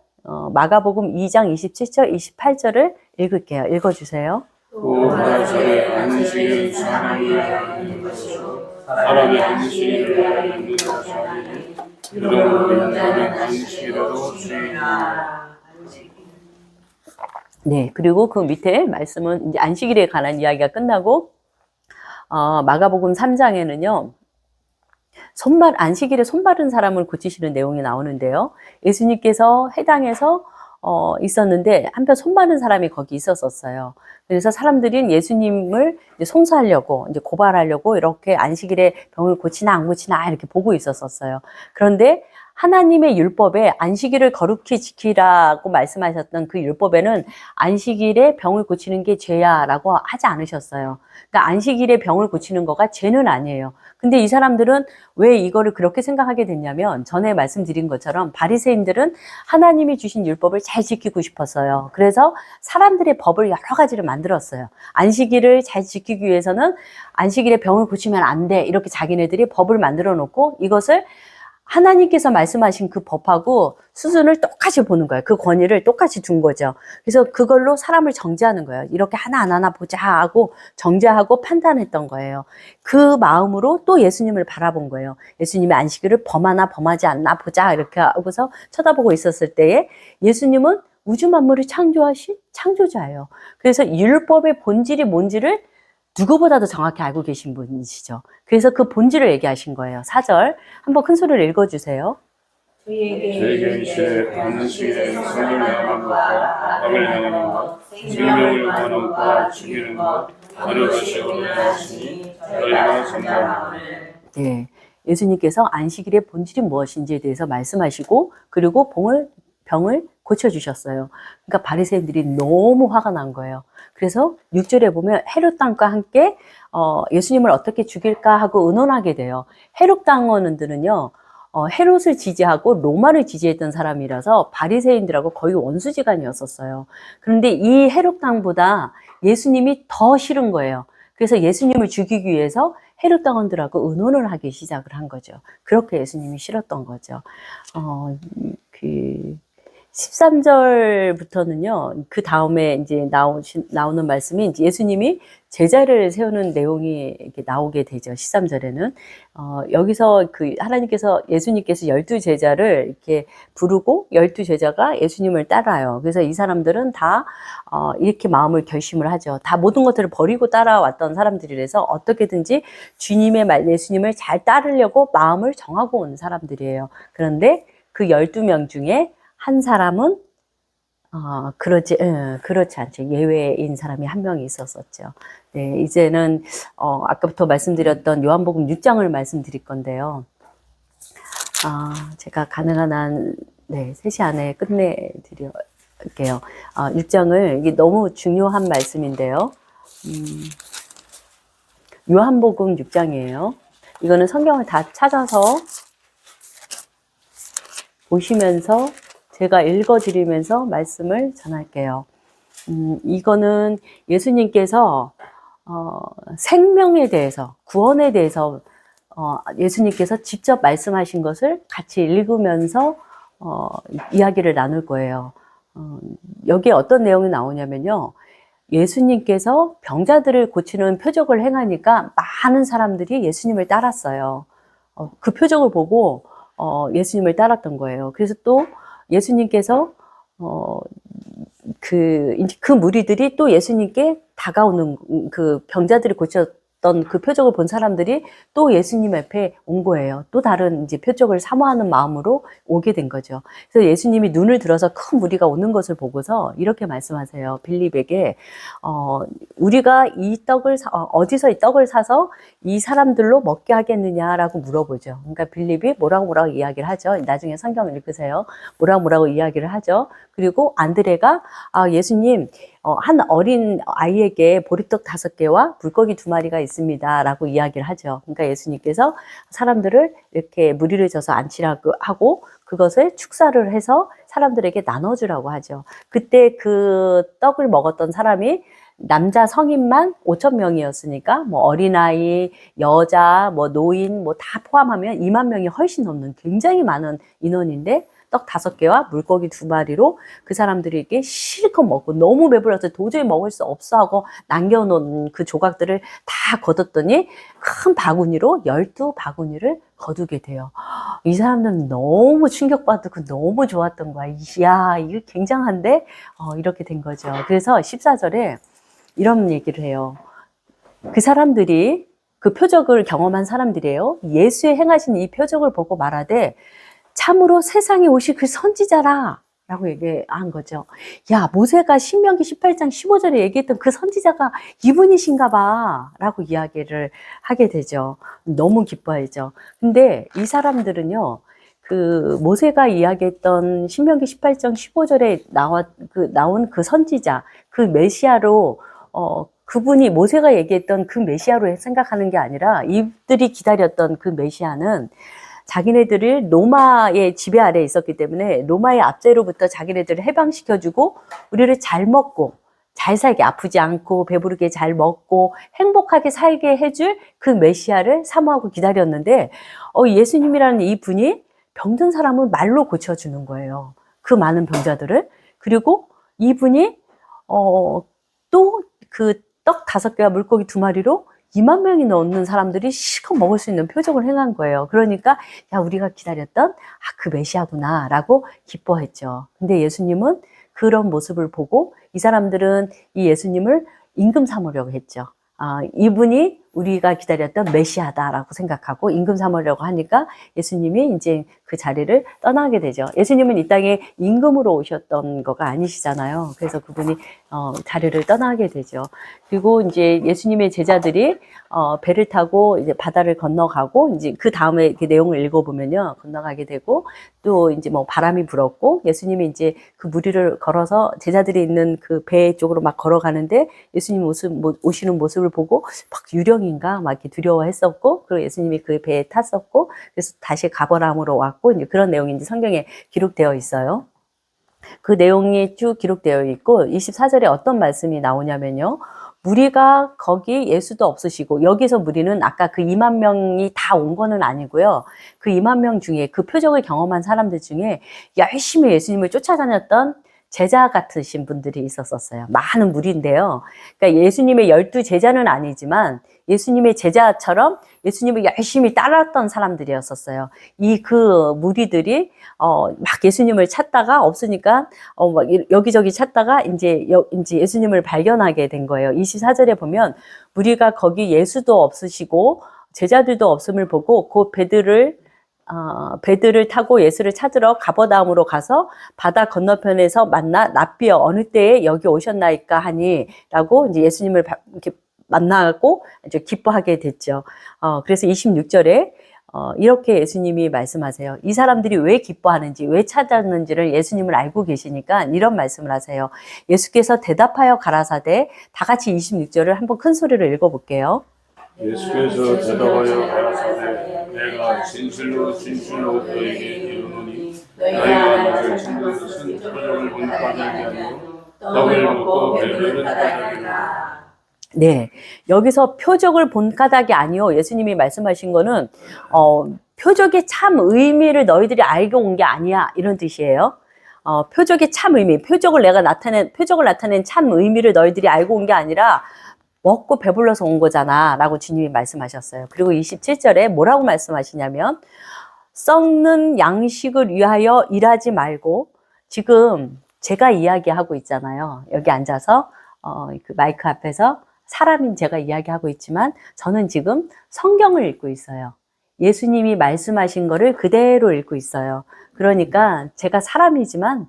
마가복음 2장 27절, 28절을 읽을게요. 읽어주세요. 또 나사렛 안식일은 사람을 하는 것이요 사람의 안식일을 하는 것이 아니니 이러므로 인자는 안식일에도 주인이라. 네, 그리고 그 밑에 말씀은 이제 안식일에 관한 이야기가 끝나고 마가복음 3장에는요. 안식일에 손 바른 사람을 고치시는 내용이 나오는데요. 예수님께서 해당에서 있었는데 한편 손 바른 사람이 거기 있었어요. 그래서 사람들이 예수님을 이제 송사하려고 이제 고발하려고 이렇게 안식일에 병을 고치나 안 고치나 이렇게 보고 있었어요. 그런데 하나님의 율법에 안식일을 거룩히 지키라고 말씀하셨던 그 율법에는 안식일에 병을 고치는 게 죄야라고 하지 않으셨어요. 그러니까 안식일에 병을 고치는 거가 죄는 아니에요. 근데 이 사람들은 왜 이거를 그렇게 생각하게 됐냐면 전에 말씀드린 것처럼 바리새인들은 하나님이 주신 율법을 잘 지키고 싶었어요. 그래서 사람들의 법을 여러 가지를 만들었어요. 안식일을 잘 지키기 위해서는 안식일에 병을 고치면 안 돼. 이렇게 자기네들이 법을 만들어 놓고 이것을 하나님께서 말씀하신 그 법하고 수준을 똑같이 보는 거예요. 그 권위를 똑같이 둔 거죠. 그래서 그걸로 사람을 정죄하는 거예요. 이렇게 하나하나 보자 하고 정죄하고 판단했던 거예요. 그 마음으로 또 예수님을 바라본 거예요. 예수님의 안식일을 범하나 범하지 않나 보자 이렇게 하고서 쳐다보고 있었을 때에 예수님은 우주 만물을 창조하신 창조자예요. 그래서 율법의 본질이 뭔지를 누구보다도 정확히 알고 계신 분이시죠. 그래서 그 본질을 얘기하신 거예요. 4절 한번 큰 소리를 읽어주세요. 저에게 이시되 안식일에 성령을 향하는 것과 악을 향하는 것, 생명을 구하는 것과 죽이는 것 어느 것이 옳으시니 너희가 선포하노라. 네, 예수님께서 안식일의 본질이 무엇인지에 대해서 말씀하시고 그리고 병을 고쳐주셨어요. 그러니까 바리새인들이 너무 화가 난 거예요. 그래서 6절에 보면 헤롯 왕과 함께 예수님을 어떻게 죽일까 하고 의논하게 돼요. 헤롯 당원들은요. 헤롯을 지지하고 로마를 지지했던 사람이라서 바리새인들하고 거의 원수지간이었었어요. 그런데 이 헤롯 당보다 예수님이 더 싫은 거예요. 그래서 예수님을 죽이기 위해서 헤롯 당원들하고 의논을 하기 시작을 한 거죠. 그렇게 예수님이 싫었던 거죠. 13절부터는요, 그 다음에 이제 나오는 말씀이 이제 예수님이 제자를 세우는 내용이 이렇게 나오게 되죠. 13절에는. 여기서 하나님께서, 예수님께서 12제자를 이렇게 부르고 12제자가 예수님을 따라요. 그래서 이 사람들은 다, 이렇게 마음을 결심을 하죠. 다 모든 것들을 버리고 따라왔던 사람들이라서 어떻게든지 주님의 예수님을 잘 따르려고 마음을 정하고 온 사람들이에요. 그런데 그 12명 중에 한 사람은 그렇지 않죠. 예외인 사람이 한 명이 있었었죠. 네, 이제는 아까부터 말씀드렸던 요한복음 6장을 말씀드릴 건데요. 제가 가능한 한 3시 안에 끝내드릴게요. 6장을 이게 너무 중요한 말씀인데요. 요한복음 6장이에요. 이거는 성경을 다 찾아서 보시면서 제가 읽어드리면서 말씀을 전할게요. 이거는 예수님께서 생명에 대해서, 구원에 대해서 예수님께서 직접 말씀하신 것을 같이 읽으면서 이야기를 나눌 거예요. 여기에 어떤 내용이 나오냐면요. 예수님께서 병자들을 고치는 표적을 행하니까 많은 사람들이 예수님을 따랐어요. 그 표적을 보고 예수님을 따랐던 거예요. 그래서 또 예수님께서 그 무리들이 또 예수님께 다가오는 그 병자들이 고쳤던 그 표적을 본 사람들이 또 예수님 앞에 온 거예요. 또 다른 이제 표적을 사모하는 마음으로 오게 된 거죠. 그래서 예수님이 눈을 들어서 큰 무리가 오는 것을 보고서 이렇게 말씀하세요. 빌립에게 우리가 이 떡을 어디서 이 떡을 사서 이 사람들로 먹게 하겠느냐라고 물어보죠. 그러니까 빌립이 뭐라고 이야기를 하죠. 나중에 성경을 읽으세요. 뭐라고 이야기를 하죠. 그리고 안드레가 예수님 한 어린 아이에게 보리떡 5개와 물고기 2마리가 있습니다 라고 이야기를 하죠. 그러니까 예수님께서 사람들을 이렇게 무리를 져서 앉히라고 하고 그것을 축사를 해서 사람들에게 나눠주라고 하죠. 그때 그 떡을 먹었던 사람이 남자 성인만 5,000명이었으니까 뭐 어린아이, 여자, 뭐 노인 뭐 다 포함하면 2만 명이 훨씬 넘는 굉장히 많은 인원인데 떡 5개와 물고기 2마리로 그 사람들에게 실컷 먹고 너무 배불러서 도저히 먹을 수 없어 하고 남겨놓은 그 조각들을 다 거뒀더니 큰 바구니로 12바구니를 거두게 돼요. 이 사람들은 너무 충격받고 너무 좋았던 거야. 이야, 이거 굉장한데? 이렇게 된 거죠. 그래서 14절에 이런 얘기를 해요. 그 사람들이 그 표적을 경험한 사람들이에요. 예수의 행하신 이 표적을 보고 말하되 참으로 세상에 오실 그 선지자라 라고 얘기한 거죠. 야, 모세가 신명기 18장 15절에 얘기했던 그 선지자가 이분이신가 봐 라고 이야기를 하게 되죠. 너무 기뻐하죠. 근데 이 사람들은요, 그 모세가 이야기했던 신명기 18장 15절에 나온 그 선지자, 그 메시아로 그분이 모세가 얘기했던 그 메시아로 생각하는 게 아니라 이들이 기다렸던 그 메시아는 자기네들을 로마의 지배 아래에 있었기 때문에 로마의 압제로부터 자기네들을 해방시켜주고 우리를 잘 먹고 잘 살게, 아프지 않고 배부르게 잘 먹고 행복하게 살게 해줄 그 메시아를 사모하고 기다렸는데 예수님이라는 이 분이 병든 사람을 말로 고쳐주는 거예요. 그 많은 병자들을. 그리고 이분이 또 그 떡 5개와 물고기 2마리로 2만 명이 넘는 사람들이 실컷 먹을 수 있는 표적을 행한 거예요. 그러니까 야, 우리가 기다렸던 그 메시아구나 라고 기뻐했죠. 근데 예수님은 그런 모습을 보고 이 사람들은 이 예수님을 임금 삼으려고 했죠. 이분이 우리가 기다렸던 메시아다라고 생각하고 임금 삼으려고 하니까 예수님이 이제 그 자리를 떠나게 되죠. 예수님은 이 땅에 임금으로 오셨던 거가 아니시잖아요. 그래서 그분이 자리를 떠나게 되죠. 그리고 이제 예수님의 제자들이 배를 타고 이제 바다를 건너가고 이제 그 다음에 그 내용을 읽어보면요, 건너가게 되고 또 이제 뭐 바람이 불었고 예수님이 이제 그 무리를 걸어서 제자들이 있는 그 배 쪽으로 막 걸어가는데 예수님 오시는 모습을 보고 막 유령인가 막 이렇게 두려워했었고, 그리고 예수님이 그 배에 탔었고, 그래서 다시 가버나움으로 왔고, 이제 그런 내용이 이제 성경에 기록되어 있어요. 그 내용이 쭉 기록되어 있고 24절에 어떤 말씀이 나오냐면요, 무리가 거기 예수도 없으시고, 여기서 무리는 아까 그 2만 명이 다 온 거는 아니고요, 그 2만 명 중에 그 표적을 경험한 사람들 중에 열심히 예수님을 쫓아다녔던 제자 같으신 분들이 있었어요. 많은 무리인데요. 그러니까 예수님의 12 제자는 아니지만 예수님의 제자처럼 예수님을 열심히 따랐던 사람들이었었어요. 그 무리들이 막 예수님을 찾다가 없으니까 막 여기저기 찾다가 이제 예수님을 발견하게 된 거예요. 24절에 보면 무리가 거기 예수도 없으시고 제자들도 없음을 보고 그 배들을 타고 예수를 찾으러 가버나움으로 가서 바다 건너편에서 만나 랍비여 어느 때에 여기 오셨나이까 하니라고 이제 예수님을 이렇게 만나고 이제 기뻐하게 됐죠. 그래서 26절에 이렇게 예수님이 말씀하세요. 이 사람들이 왜 기뻐하는지, 왜 찾았는지를 예수님을 알고 계시니까 이런 말씀을 하세요. 예수께서 대답하여 가라사대, 다 같이 26절을 한번 큰 소리로 읽어볼게요. 예수께서 대답하여 가라사대, 내가 진실로 진실로 너에게 이르노니 너희가 나를 찾는 것은 표적을 본 까닭이 아니요 떡을 먹고 배부른 까닭이라. 네, 여기서 표적을 본 까닭이 아니요, 예수님이 말씀하신 거는 표적의 참 의미를 너희들이 알고 온 게 아니야, 이런 뜻이에요. 표적의 참 의미, 표적을 나타낸 참 의미를 너희들이 알고 온 게 아니라 먹고 배불러서 온 거잖아 라고 주님이 말씀하셨어요. 그리고 27절에 뭐라고 말씀하시냐면, 썩는 양식을 위하여 일하지 말고, 지금 제가 이야기하고 있잖아요. 여기 앉아서 그 마이크 앞에서 사람인 제가 이야기하고 있지만 저는 지금 성경을 읽고 있어요. 예수님이 말씀하신 거를 그대로 읽고 있어요. 그러니까 제가 사람이지만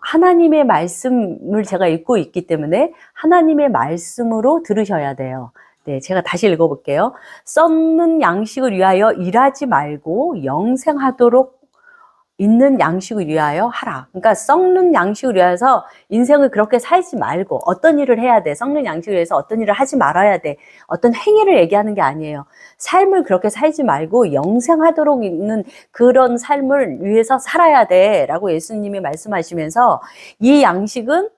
하나님의 말씀을 제가 읽고 있기 때문에 하나님의 말씀으로 들으셔야 돼요. 네, 제가 다시 읽어볼게요. 썩는 양식을 위하여 일하지 말고 영생하도록 있는 양식을 위하여 하라. 그러니까 썩는 양식을 위해서 인생을 그렇게 살지 말고 어떤 일을 해야 돼. 썩는 양식을 위해서 어떤 일을 하지 말아야 돼. 어떤 행위를 얘기하는 게 아니에요. 삶을 그렇게 살지 말고 영생하도록 있는 그런 삶을 위해서 살아야 돼 라고 예수님이 말씀하시면서, 이 양식은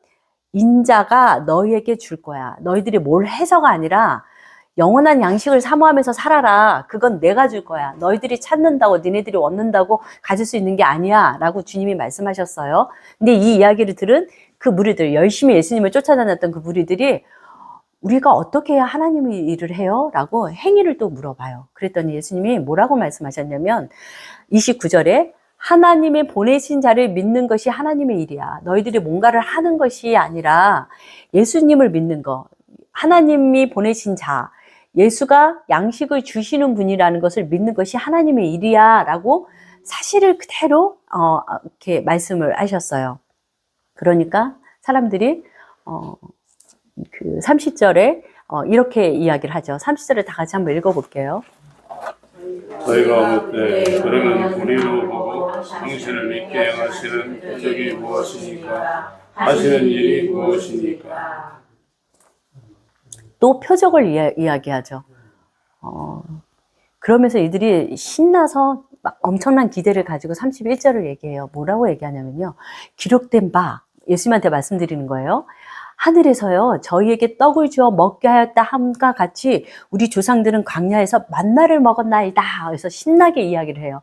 인자가 너희에게 줄 거야. 너희들이 뭘 해서가 아니라 영원한 양식을 사모하면서 살아라. 그건 내가 줄 거야. 너희들이 찾는다고, 니네들이 얻는다고 가질 수 있는 게 아니야 라고 주님이 말씀하셨어요. 근데 이 이야기를 들은 그 무리들, 열심히 예수님을 쫓아다녔던 그 무리들이 우리가 어떻게 해야 하나님의 일을 해요? 라고 행위를 또 물어봐요. 그랬더니 예수님이 뭐라고 말씀하셨냐면 29절에 하나님의 보내신 자를 믿는 것이 하나님의 일이야. 너희들이 뭔가를 하는 것이 아니라 예수님을 믿는 거, 하나님이 보내신 자, 예수가 양식을 주시는 분이라는 것을 믿는 것이 하나님의 일이야 라고 사실을 그대로 이렇게 말씀을 하셨어요. 그러니까 사람들이 그 30절에 이렇게 이야기를 하죠. 30절을 다 같이 한번 읽어볼게요. 저희가 묻되 그러면 우리로 보고 당신을 믿게 하시는 표적이 무엇이니까, 하시는 일이 무엇이니까. 또 표적을 이야기하죠. 그러면서 이들이 신나서 막 엄청난 기대를 가지고 31절을 얘기해요. 뭐라고 얘기하냐면요, 기록된 바, 예수님한테 말씀드리는 거예요. 하늘에서요 저희에게 떡을 주어 먹게 하였다 함과 같이 우리 조상들은 광야에서 만나를 먹었나이다. 그래서 신나게 이야기를 해요.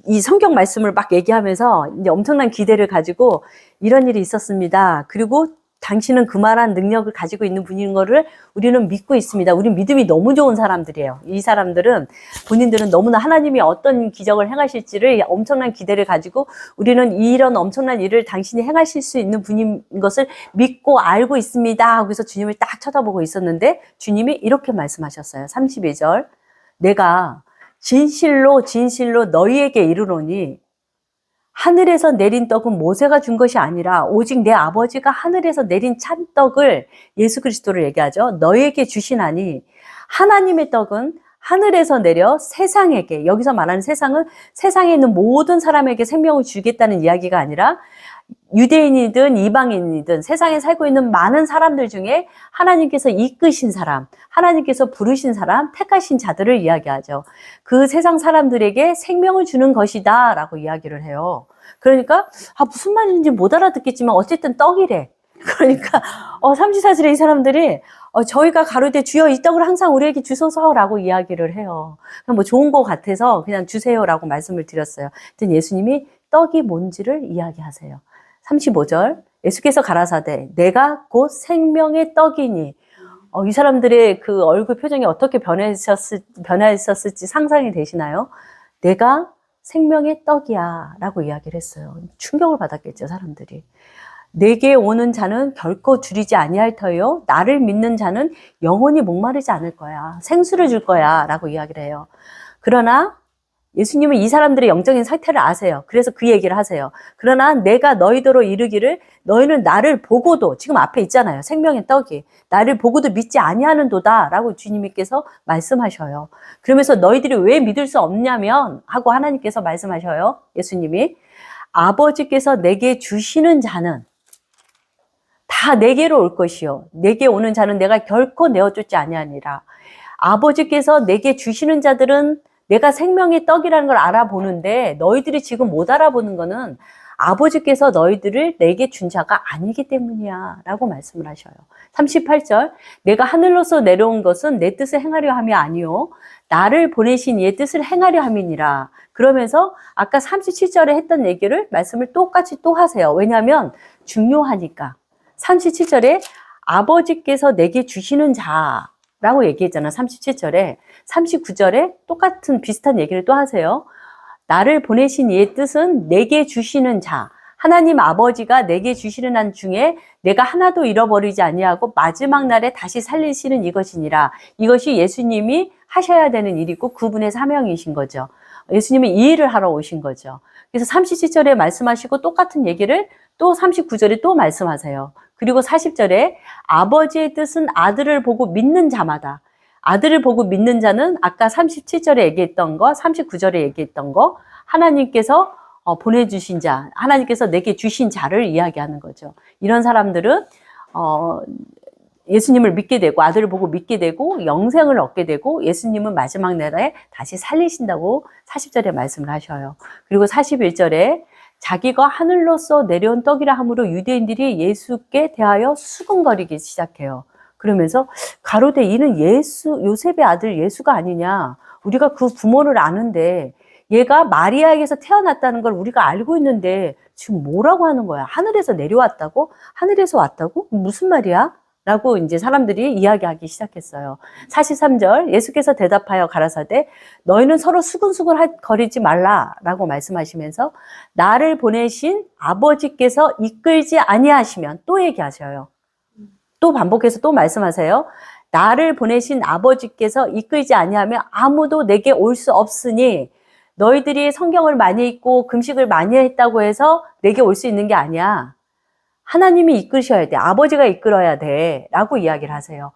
이 성경 말씀을 막 얘기하면서 이제 엄청난 기대를 가지고 이런 일이 있었습니다. 그리고 당신은 그만한 능력을 가지고 있는 분인 거를 우리는 믿고 있습니다. 우리 믿음이 너무 좋은 사람들이에요. 이 사람들은 본인들은 너무나 하나님이 어떤 기적을 행하실지를 엄청난 기대를 가지고 우리는 이런 엄청난 일을 당신이 행하실 수 있는 분인 것을 믿고 알고 있습니다. 그래서 주님을 딱 쳐다보고 있었는데 주님이 이렇게 말씀하셨어요. 32절. 내가 진실로 진실로 너희에게 이르노니 하늘에서 내린 떡은 모세가 준 것이 아니라 오직 내 아버지가 하늘에서 내린 찬떡을, 예수 그리스도를 얘기하죠. 너희에게 주시나니 하나님의 떡은 하늘에서 내려 세상에게, 여기서 말하는 세상은 세상에 있는 모든 사람에게 생명을 주겠다는 이야기가 아니라 유대인이든 이방인이든 세상에 살고 있는 많은 사람들 중에 하나님께서 이끄신 사람, 하나님께서 부르신 사람, 택하신 자들을 이야기하죠. 그 세상 사람들에게 생명을 주는 것이다 라고 이야기를 해요. 그러니까 무슨 말인지 못 알아듣겠지만 어쨌든 떡이래. 그러니까 34절에 이 사람들이 저희가 가로되 주여 이 떡을 항상 우리에게 주소서라고 이야기를 해요. 그냥 뭐 좋은 거 같아서 그냥 주세요라고 말씀을 드렸어요. 하여튼 예수님이 떡이 뭔지를 이야기하세요. 35절 예수께서 가라사대 내가 곧 생명의 떡이니, 이 사람들의 그 얼굴 표정이 어떻게 변했었을지 상상이 되시나요? 내가 생명의 떡이야 라고 이야기를 했어요. 충격을 받았겠죠, 사람들이. 내게 오는 자는 결코 줄이지 아니할 터요 나를 믿는 자는 영원히 목마르지 않을 거야. 생수를 줄 거야 라고 이야기를 해요. 그러나 예수님은 이 사람들의 영적인 상태를 아세요. 그래서 그 얘기를 하세요. 그러나 내가 너희더러 이르기를 너희는 나를 보고도, 지금 앞에 있잖아요. 생명의 떡이. 나를 보고도 믿지 아니하는도다 라고 주님께서 말씀하셔요. 그러면서 너희들이 왜 믿을 수 없냐면 하고 하나님께서 말씀하셔요. 예수님이 아버지께서 내게 주시는 자는 다 내게로 올 것이요 내게 오는 자는 내가 결코 내어쫓지 아니하니라. 아버지께서 내게 주시는 자들은 내가 생명의 떡이라는 걸 알아보는데 너희들이 지금 못 알아보는 거는 아버지께서 너희들을 내게 준 자가 아니기 때문이야 라고 말씀을 하셔요. 38절 내가 하늘로서 내려온 것은 내 뜻을 행하려 함이 아니요 나를 보내신 이의 뜻을 행하려 함이니라. 그러면서 아까 37절에 했던 얘기를 말씀을 똑같이 또 하세요. 왜냐하면 중요하니까. 37절에 아버지께서 내게 주시는 자라고 얘기했잖아. 37절에. 39절에 똑같은 비슷한 얘기를 또 하세요. 나를 보내신 이의 뜻은 내게 주시는 자, 하나님 아버지가 내게 주시는 한 중에 내가 하나도 잃어버리지 아니하고 마지막 날에 다시 살리시는 이것이니라. 이것이 예수님이 하셔야 되는 일이고 그분의 사명이신 거죠. 예수님이 이 일을 하러 오신 거죠. 그래서 37절에 말씀하시고 똑같은 얘기를 또 39절에 또 말씀하세요. 그리고 40절에 아버지의 뜻은 아들을 보고 믿는 자마다, 아들을 보고 믿는 자는 아까 37절에 얘기했던 거, 39절에 얘기했던 거, 하나님께서 보내주신 자, 하나님께서 내게 주신 자를 이야기하는 거죠. 이런 사람들은 예수님을 믿게 되고 아들을 보고 믿게 되고 영생을 얻게 되고 예수님은 마지막 날에 다시 살리신다고 40절에 말씀을 하셔요. 그리고 41절에 자기가 하늘로서 내려온 떡이라 함으로 유대인들이 예수께 대하여 수군거리기 시작해요. 그러면서 가로되 이는 요셉의 아들 예수가 아니냐. 우리가 그 부모를 아는데 얘가 마리아에게서 태어났다는 걸 우리가 알고 있는데 지금 뭐라고 하는 거야? 하늘에서 내려왔다고? 하늘에서 왔다고? 무슨 말이야? 라고 이제 사람들이 이야기하기 시작했어요. 43절 예수께서 대답하여 가라사대 너희는 서로 수근수근 거리지 말라 라고 말씀하시면서 나를 보내신 아버지께서 이끌지 아니하시면 또 얘기하셔요. 또 반복해서 또 말씀하세요. 나를 보내신 아버지께서 이끌지 아니하면 아무도 내게 올 수 없으니 너희들이 성경을 많이 읽고 금식을 많이 했다고 해서 내게 올 수 있는 게 아니야. 하나님이 이끄셔야 돼. 아버지가 이끌어야 돼. 라고 이야기를 하세요.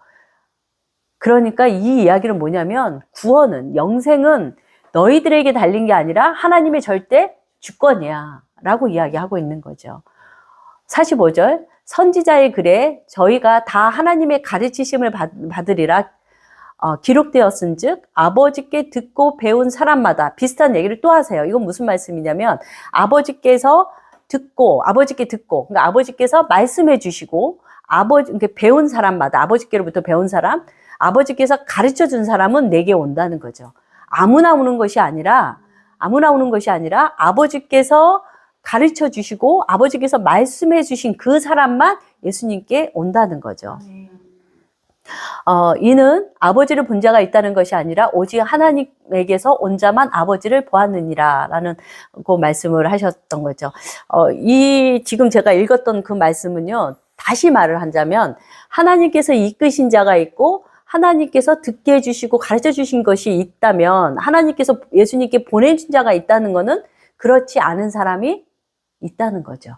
그러니까 이 이야기는 뭐냐면 구원은, 영생은 너희들에게 달린 게 아니라 하나님의 절대 주권이야. 라고 이야기하고 있는 거죠. 45절 선지자의 글에 저희가 다 하나님의 가르치심을 받으리라 기록되었은즉 아버지께 듣고 배운 사람마다 비슷한 얘기를 또 하세요. 이건 무슨 말씀이냐면 아버지께 듣고, 그러니까 아버지께서 말씀해 주시고, 그러니까 배운 사람마다, 아버지께로부터 배운 사람, 아버지께서 가르쳐 준 사람은 내게 온다는 거죠. 아무나 오는 것이 아니라 아버지께서 가르쳐 주시고 아버지께서 말씀해 주신 그 사람만 예수님께 온다는 거죠. 이는 아버지를 본 자가 있다는 것이 아니라 오직 하나님에게서 온 자만 아버지를 보았느니라 라는 그 말씀을 하셨던 거죠. 지금 제가 읽었던 그 말씀은요, 다시 말을 하자면 하나님께서 이끄신 자가 있고 하나님께서 듣게 해주시고 가르쳐 주신 것이 있다면, 하나님께서 예수님께 보내준 자가 있다는 것은 그렇지 않은 사람이 있다는 거죠.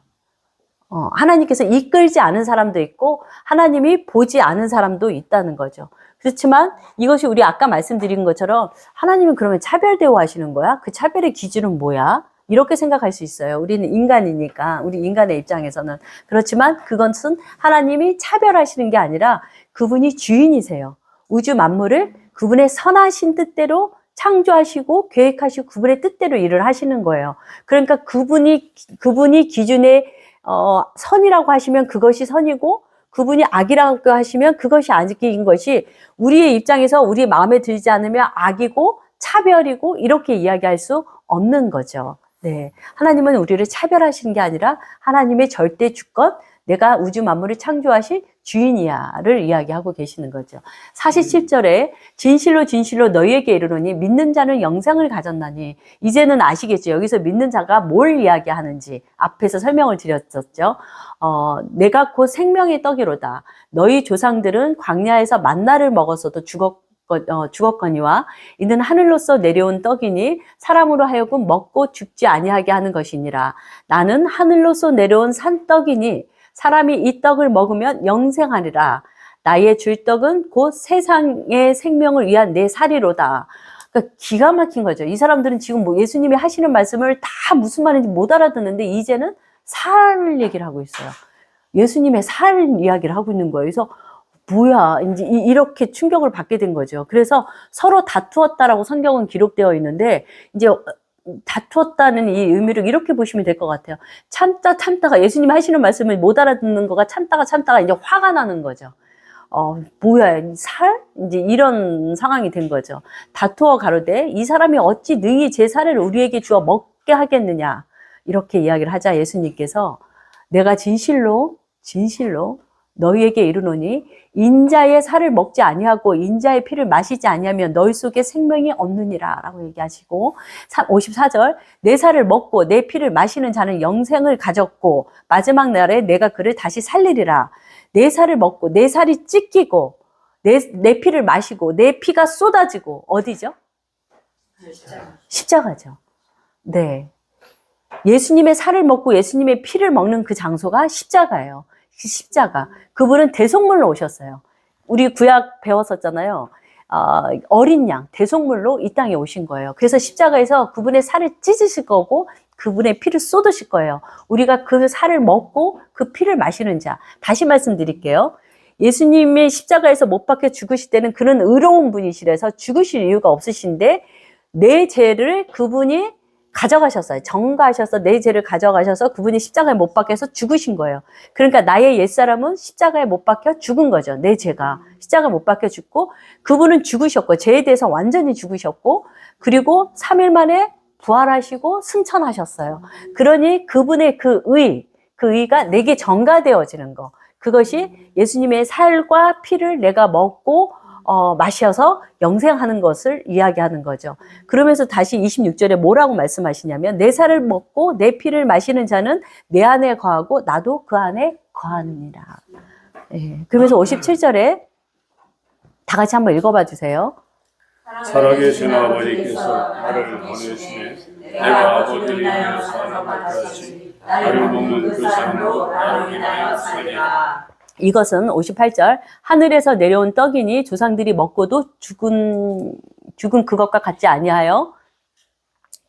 하나님께서 이끌지 않은 사람도 있고 하나님이 보지 않은 사람도 있다는 거죠. 그렇지만 이것이 우리 아까 말씀드린 것처럼 하나님은 그러면 차별 대우하시는 거야? 그 차별의 기준은 뭐야? 이렇게 생각할 수 있어요. 우리는 인간이니까, 우리 인간의 입장에서는. 그렇지만 그것은 하나님이 차별하시는 게 아니라 그분이 주인이세요. 우주 만물을 그분의 선하신 뜻대로 창조하시고 계획하시고 그분의 뜻대로 일을 하시는 거예요. 그러니까 그분이 기준에 선이라고 하시면 그것이 선이고, 그분이 악이라고 하시면 그것이 악인 것이 우리의 입장에서 우리 마음에 들지 않으면 악이고 차별이고 이렇게 이야기할 수 없는 거죠. 네, 하나님은 우리를 차별하시는 게 아니라 하나님의 절대 주권, 내가 우주 만물을 창조하신 주인이야를 이야기하고 계시는 거죠. 47절에 진실로 진실로 너희에게 이르노니 믿는 자는 영생을 가졌나니, 이제는 아시겠죠. 여기서 믿는 자가 뭘 이야기하는지 앞에서 설명을 드렸었죠. 내가 곧 생명의 떡이로다. 너희 조상들은 광야에서 만나를 먹었어도 죽었거니와 이는 하늘로서 내려온 떡이니 사람으로 하여금 먹고 죽지 아니하게 하는 것이니라. 나는 하늘로서 내려온 산떡이니 사람이 이 떡을 먹으면 영생하리라. 나의 줄 떡은 곧 세상의 생명을 위한 내 살이로다. 그러니까 기가 막힌 거죠. 이 사람들은 지금 뭐 예수님이 하시는 말씀을 다 무슨 말인지 못 알아듣는데 이제는 살 얘기를 하고 있어요. 예수님의 살 이야기를 하고 있는 거예요. 그래서 뭐야, 이제 이렇게 충격을 받게 된 거죠. 그래서 서로 다투었다라고 성경은 기록되어 있는데, 이제 다투었다는 이 의미를 이렇게 보시면 될 것 같아요. 참다가 예수님 하시는 말씀을 못 알아듣는 거가 참다가 이제 화가 나는 거죠. 뭐야, 살? 이제 이런 상황이 된 거죠. 다투어 가로되 이 사람이 어찌 능히 제 살을 우리에게 주어 먹게 하겠느냐. 이렇게 이야기를 하자 예수님께서 내가 진실로 너희에게 이르노니 인자의 살을 먹지 아니하고 인자의 피를 마시지 아니하면 너희 속에 생명이 없느니라 라고 얘기하시고, 54절 내 살을 먹고 내 피를 마시는 자는 영생을 가졌고 마지막 날에 내가 그를 다시 살리리라. 내 살을 먹고 내 살이 찢기고 내 피를 마시고 내 피가 쏟아지고 어디죠? 십자가죠. 네, 예수님의 살을 먹고 예수님의 피를 먹는 그 장소가 십자가예요. 십자가. 그분은 대속물로 오셨어요. 우리 구약 배웠었잖아요. 어린 양, 대속물로 이 땅에 오신 거예요. 그래서 십자가에서 그분의 살을 찢으실 거고 그분의 피를 쏟으실 거예요. 우리가 그 살을 먹고 그 피를 마시는 자. 다시 말씀드릴게요. 예수님의 십자가에서 못 박혀 죽으실 때는 그는 의로운 분이시라서 죽으실 이유가 없으신데 내 죄를 그분이 가져가셨어요. 정가하셔서 내 죄를 가져가셔서 그분이 십자가에 못 박혀서 죽으신 거예요. 그러니까 나의 옛사람은 십자가에 못 박혀 죽은 거죠. 내 죄가 십자가에 못 박혀 죽고 그분은 죽으셨고 죄에 대해서 완전히 죽으셨고 그리고 3일 만에 부활하시고 승천하셨어요. 그러니 그분의 그 의가 내게 전가되어지는 거. 그것이 예수님의 살과 피를 내가 먹고 마셔서 영생하는 것을 이야기하는 거죠. 그러면서 다시 26절에 뭐라고 말씀하시냐면 내 살을 먹고 내 피를 마시는 자는 내 안에 거하고 나도 그 안에 거하느니라. 예, 그러면서 57절에 다 같이 한번 읽어봐 주세요. 살아계신 아버지께서 나를 보내시매 내가 아버지를 위하여 사는 것 같이 나를 먹는 그 사람도 나를 위하여 사니라. 이것은 58절 하늘에서 내려온 떡이니 조상들이 먹고도 죽은 그것과 같지 아니하여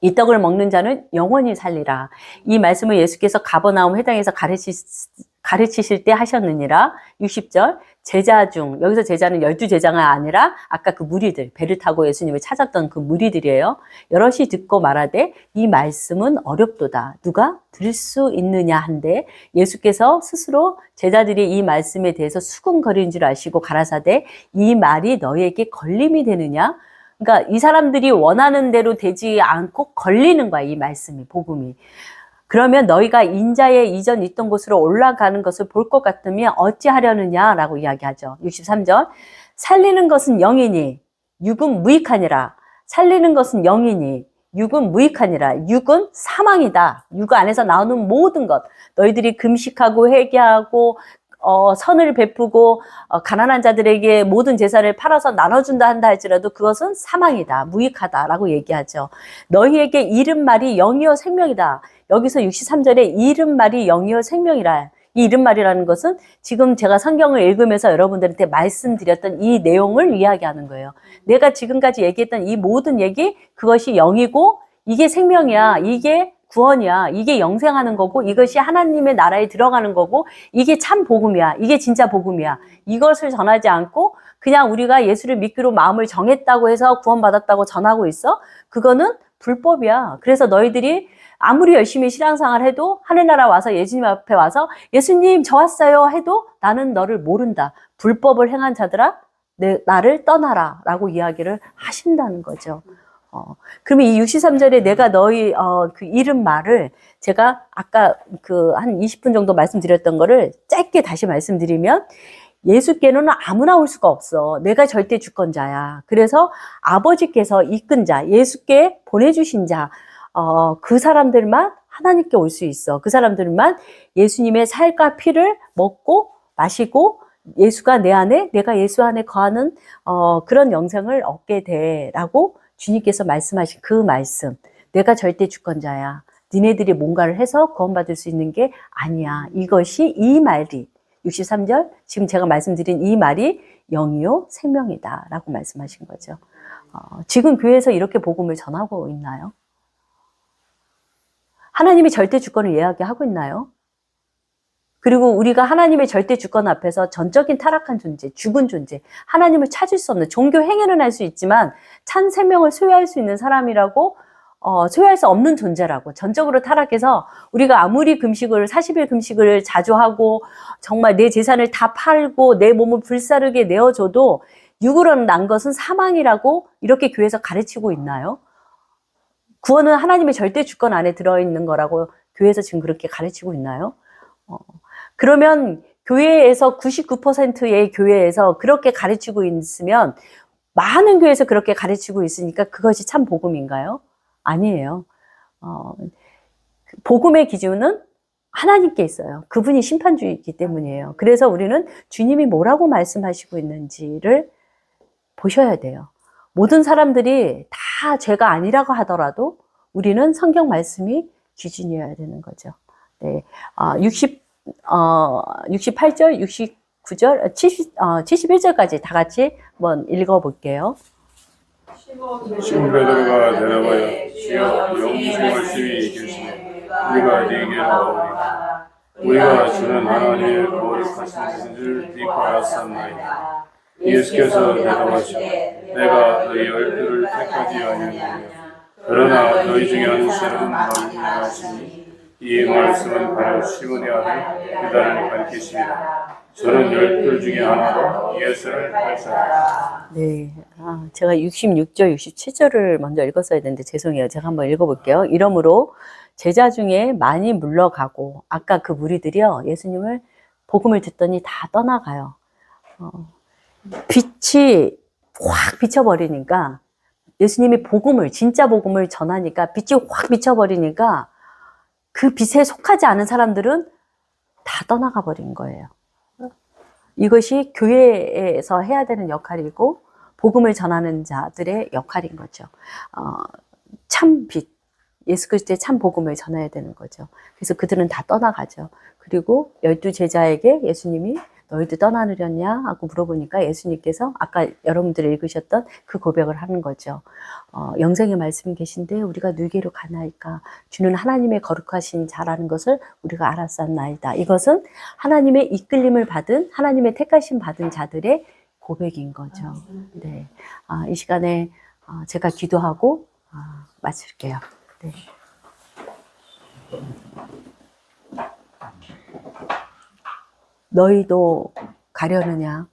이 떡을 먹는 자는 영원히 살리라. 이 말씀을 예수께서 가버나움 회당에서 가르치실 때 하셨느니라. 60절 제자 중, 여기서 제자는 12제자가 아니라 아까 그 무리들, 배를 타고 예수님을 찾았던 그 무리들이에요. 여럿이 듣고 말하되 이 말씀은 어렵도다. 누가 들을 수 있느냐 한데 예수께서 스스로 제자들이 이 말씀에 대해서 수군거리는 줄 아시고 가라사대 이 말이 너희에게 걸림이 되느냐? 그러니까 이 사람들이 원하는 대로 되지 않고 걸리는 거야, 이 말씀이, 복음이. 그러면 너희가 인자의 이전 있던 곳으로 올라가는 것을 볼 것 같으면 어찌하려느냐라고 이야기하죠. 63절. 살리는 것은 영이니 육은 무익하니라. 살리는 것은 영이니 육은 무익하니라. 육은 사망이다. 육 안에서 나오는 모든 것. 너희들이 금식하고 회개하고 선을 베푸고 가난한 자들에게 모든 재산을 팔아서 나눠준다 한다 할지라도 그것은 사망이다. 무익하다라고 얘기하죠. 너희에게 이른 말이 영이요 생명이다. 여기서 63절에 이른 말이 영이요 생명이라. 이 이른 말이라는 것은 지금 제가 성경을 읽으면서 여러분들한테 말씀드렸던 이 내용을 이야기하는 거예요. 내가 지금까지 얘기했던 이 모든 얘기, 그것이 영이고 이게 생명이야. 이게 구원이야. 이게 영생하는 거고 이것이 하나님의 나라에 들어가는 거고 이게 참 복음이야. 이게 진짜 복음이야. 이것을 전하지 않고 그냥 우리가 예수를 믿기로 마음을 정했다고 해서 구원받았다고 전하고 있어? 그거는 불법이야. 그래서 너희들이 아무리 열심히 신앙생활 해도 하늘나라 와서 예수님 앞에 와서 예수님 저 왔어요 해도 나는 너를 모른다. 불법을 행한 자들아 나를 떠나라 라고 이야기를 하신다는 거죠. 그러면 이 63절에 내가 너희 그 이른 말을 제가 아까 그 한 20분 정도 말씀드렸던 거를 짧게 다시 말씀드리면 예수께는 아무나 올 수가 없어. 내가 절대 주권자야. 그래서 아버지께서 이끈 자, 예수께 보내주신 자, 그 사람들만 하나님께 올 수 있어. 그 사람들만 예수님의 살과 피를 먹고 마시고 예수가 내 안에, 내가 예수 안에 거하는 그런 영생을 얻게 돼라고 주님께서 말씀하신 그 말씀. 내가 절대 주권자야. 니네들이 뭔가를 해서 구원받을 수 있는 게 아니야. 이것이 이 말이 63절 지금 제가 말씀드린 이 말이 영이요 생명이다 라고 말씀하신 거죠. 지금 교회에서 이렇게 복음을 전하고 있나요? 하나님이 절대 주권을 이야기하고 있나요? 그리고 우리가 하나님의 절대 주권 앞에서 전적인 타락한 존재, 죽은 존재, 하나님을 찾을 수 없는 종교 행위는 할 수 있지만 참 생명을 소유할 수 있는 사람이라고 소유할 수 없는 존재라고 전적으로 타락해서 우리가 아무리 금식을 40일 금식을 자주 하고 정말 내 재산을 다 팔고 내 몸을 불사르게 내어줘도 육으로 난 것은 사망이라고 이렇게 교회에서 가르치고 있나요? 구원은 하나님의 절대 주권 안에 들어있는 거라고 교회에서 지금 그렇게 가르치고 있나요? 그러면 교회에서 99%의 교회에서 그렇게 가르치고 있으면 많은 교회에서 그렇게 가르치고 있으니까 그것이 참 복음인가요? 아니에요. 복음의 기준은 하나님께 있어요. 그분이 심판주이기 때문이에요. 그래서 우리는 주님이 뭐라고 말씀하시고 있는지를 보셔야 돼요. 모든 사람들이 다 죄가 아니라고 하더라도 우리는 성경 말씀이 기준이어야 되는 거죠. 네, 68절, 69절, 71절까지 다 같이 한번 읽어볼게요. 시몬 베드로가 대답하여 주여 영생을 주위 계시네 우리가 네게 나오리까 우리가 주는 하나님의 거룩하신 것을 믿고였었나이다. 예수께서 대답하시고 내가 너희 열두를 택하지 아니하느냐 그러나 너희 중에 한 사람은 말씀하시니 이 말씀은 바로 시몬의 아들 유다를 가리키시니라. 저는 열둘 중에 하나로 예수를 발사하라. 네, 제가 66절, 67절을 먼저 읽었어야 되는데 죄송해요. 제가 한번 읽어볼게요. 이러므로 제자 중에 많이 물러가고 아까 그 무리들이요 예수님을 복음을 듣더니 다 떠나가요. 빛이 확 비쳐버리니까 예수님이 복음을 진짜 복음을 전하니까 빛이 확 비쳐버리니까 그 빛에 속하지 않은 사람들은 다 떠나가 버린 거예요. 이것이 교회에서 해야 되는 역할이고 복음을 전하는 자들의 역할인 거죠. 참 빛, 예수 그리스도의 참 복음을 전해야 되는 거죠. 그래서 그들은 다 떠나가죠. 그리고 12 제자에게 예수님이 너희들 떠나느렸냐 하고 물어보니까 예수님께서 아까 여러분들이 읽으셨던 그 고백을 하는 거죠. 영생의 말씀이 계신데 우리가 누게로 가나이까 주는 하나님의 거룩하신 자라는 것을 우리가 알았었나이다. 이것은 하나님의 이끌림을 받은 하나님의 택하심 받은 자들의 고백인 거죠. 네, 이 시간에 제가 기도하고 마칠게요. 네. 너희도 가려느냐?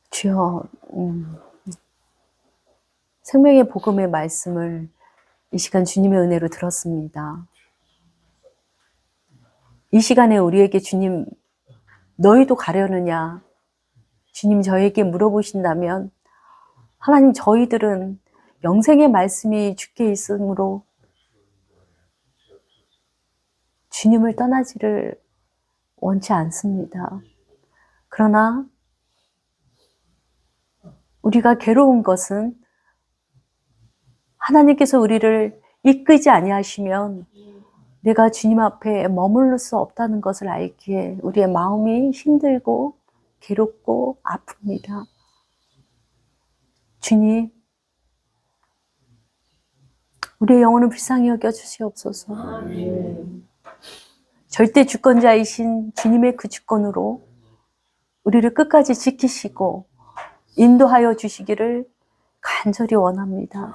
주여, 생명의 복음의 말씀을 이 시간 주님의 은혜로 들었습니다. 이 시간에 우리에게 주님, 너희도 가려느냐? 주님 저에게 물어보신다면, 하나님 저희들은 영생의 말씀이 주께 있으므로 주님을 떠나지를 원치 않습니다. 그러나 우리가 괴로운 것은 하나님께서 우리를 이끄지 아니하시면 내가 주님 앞에 머무를 수 없다는 것을 알기에 우리의 마음이 힘들고 괴롭고 아픕니다. 주님, 우리의 영혼을 불쌍히 여겨 주시옵소서. 절대 주권자이신 주님의 그 주권으로 우리를 끝까지 지키시고 인도하여 주시기를 간절히 원합니다.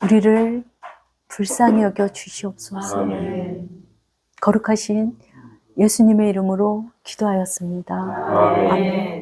우리를 불쌍히 여겨 주시옵소서. 거룩하신 예수님의 이름으로 기도하였습니다. 아멘.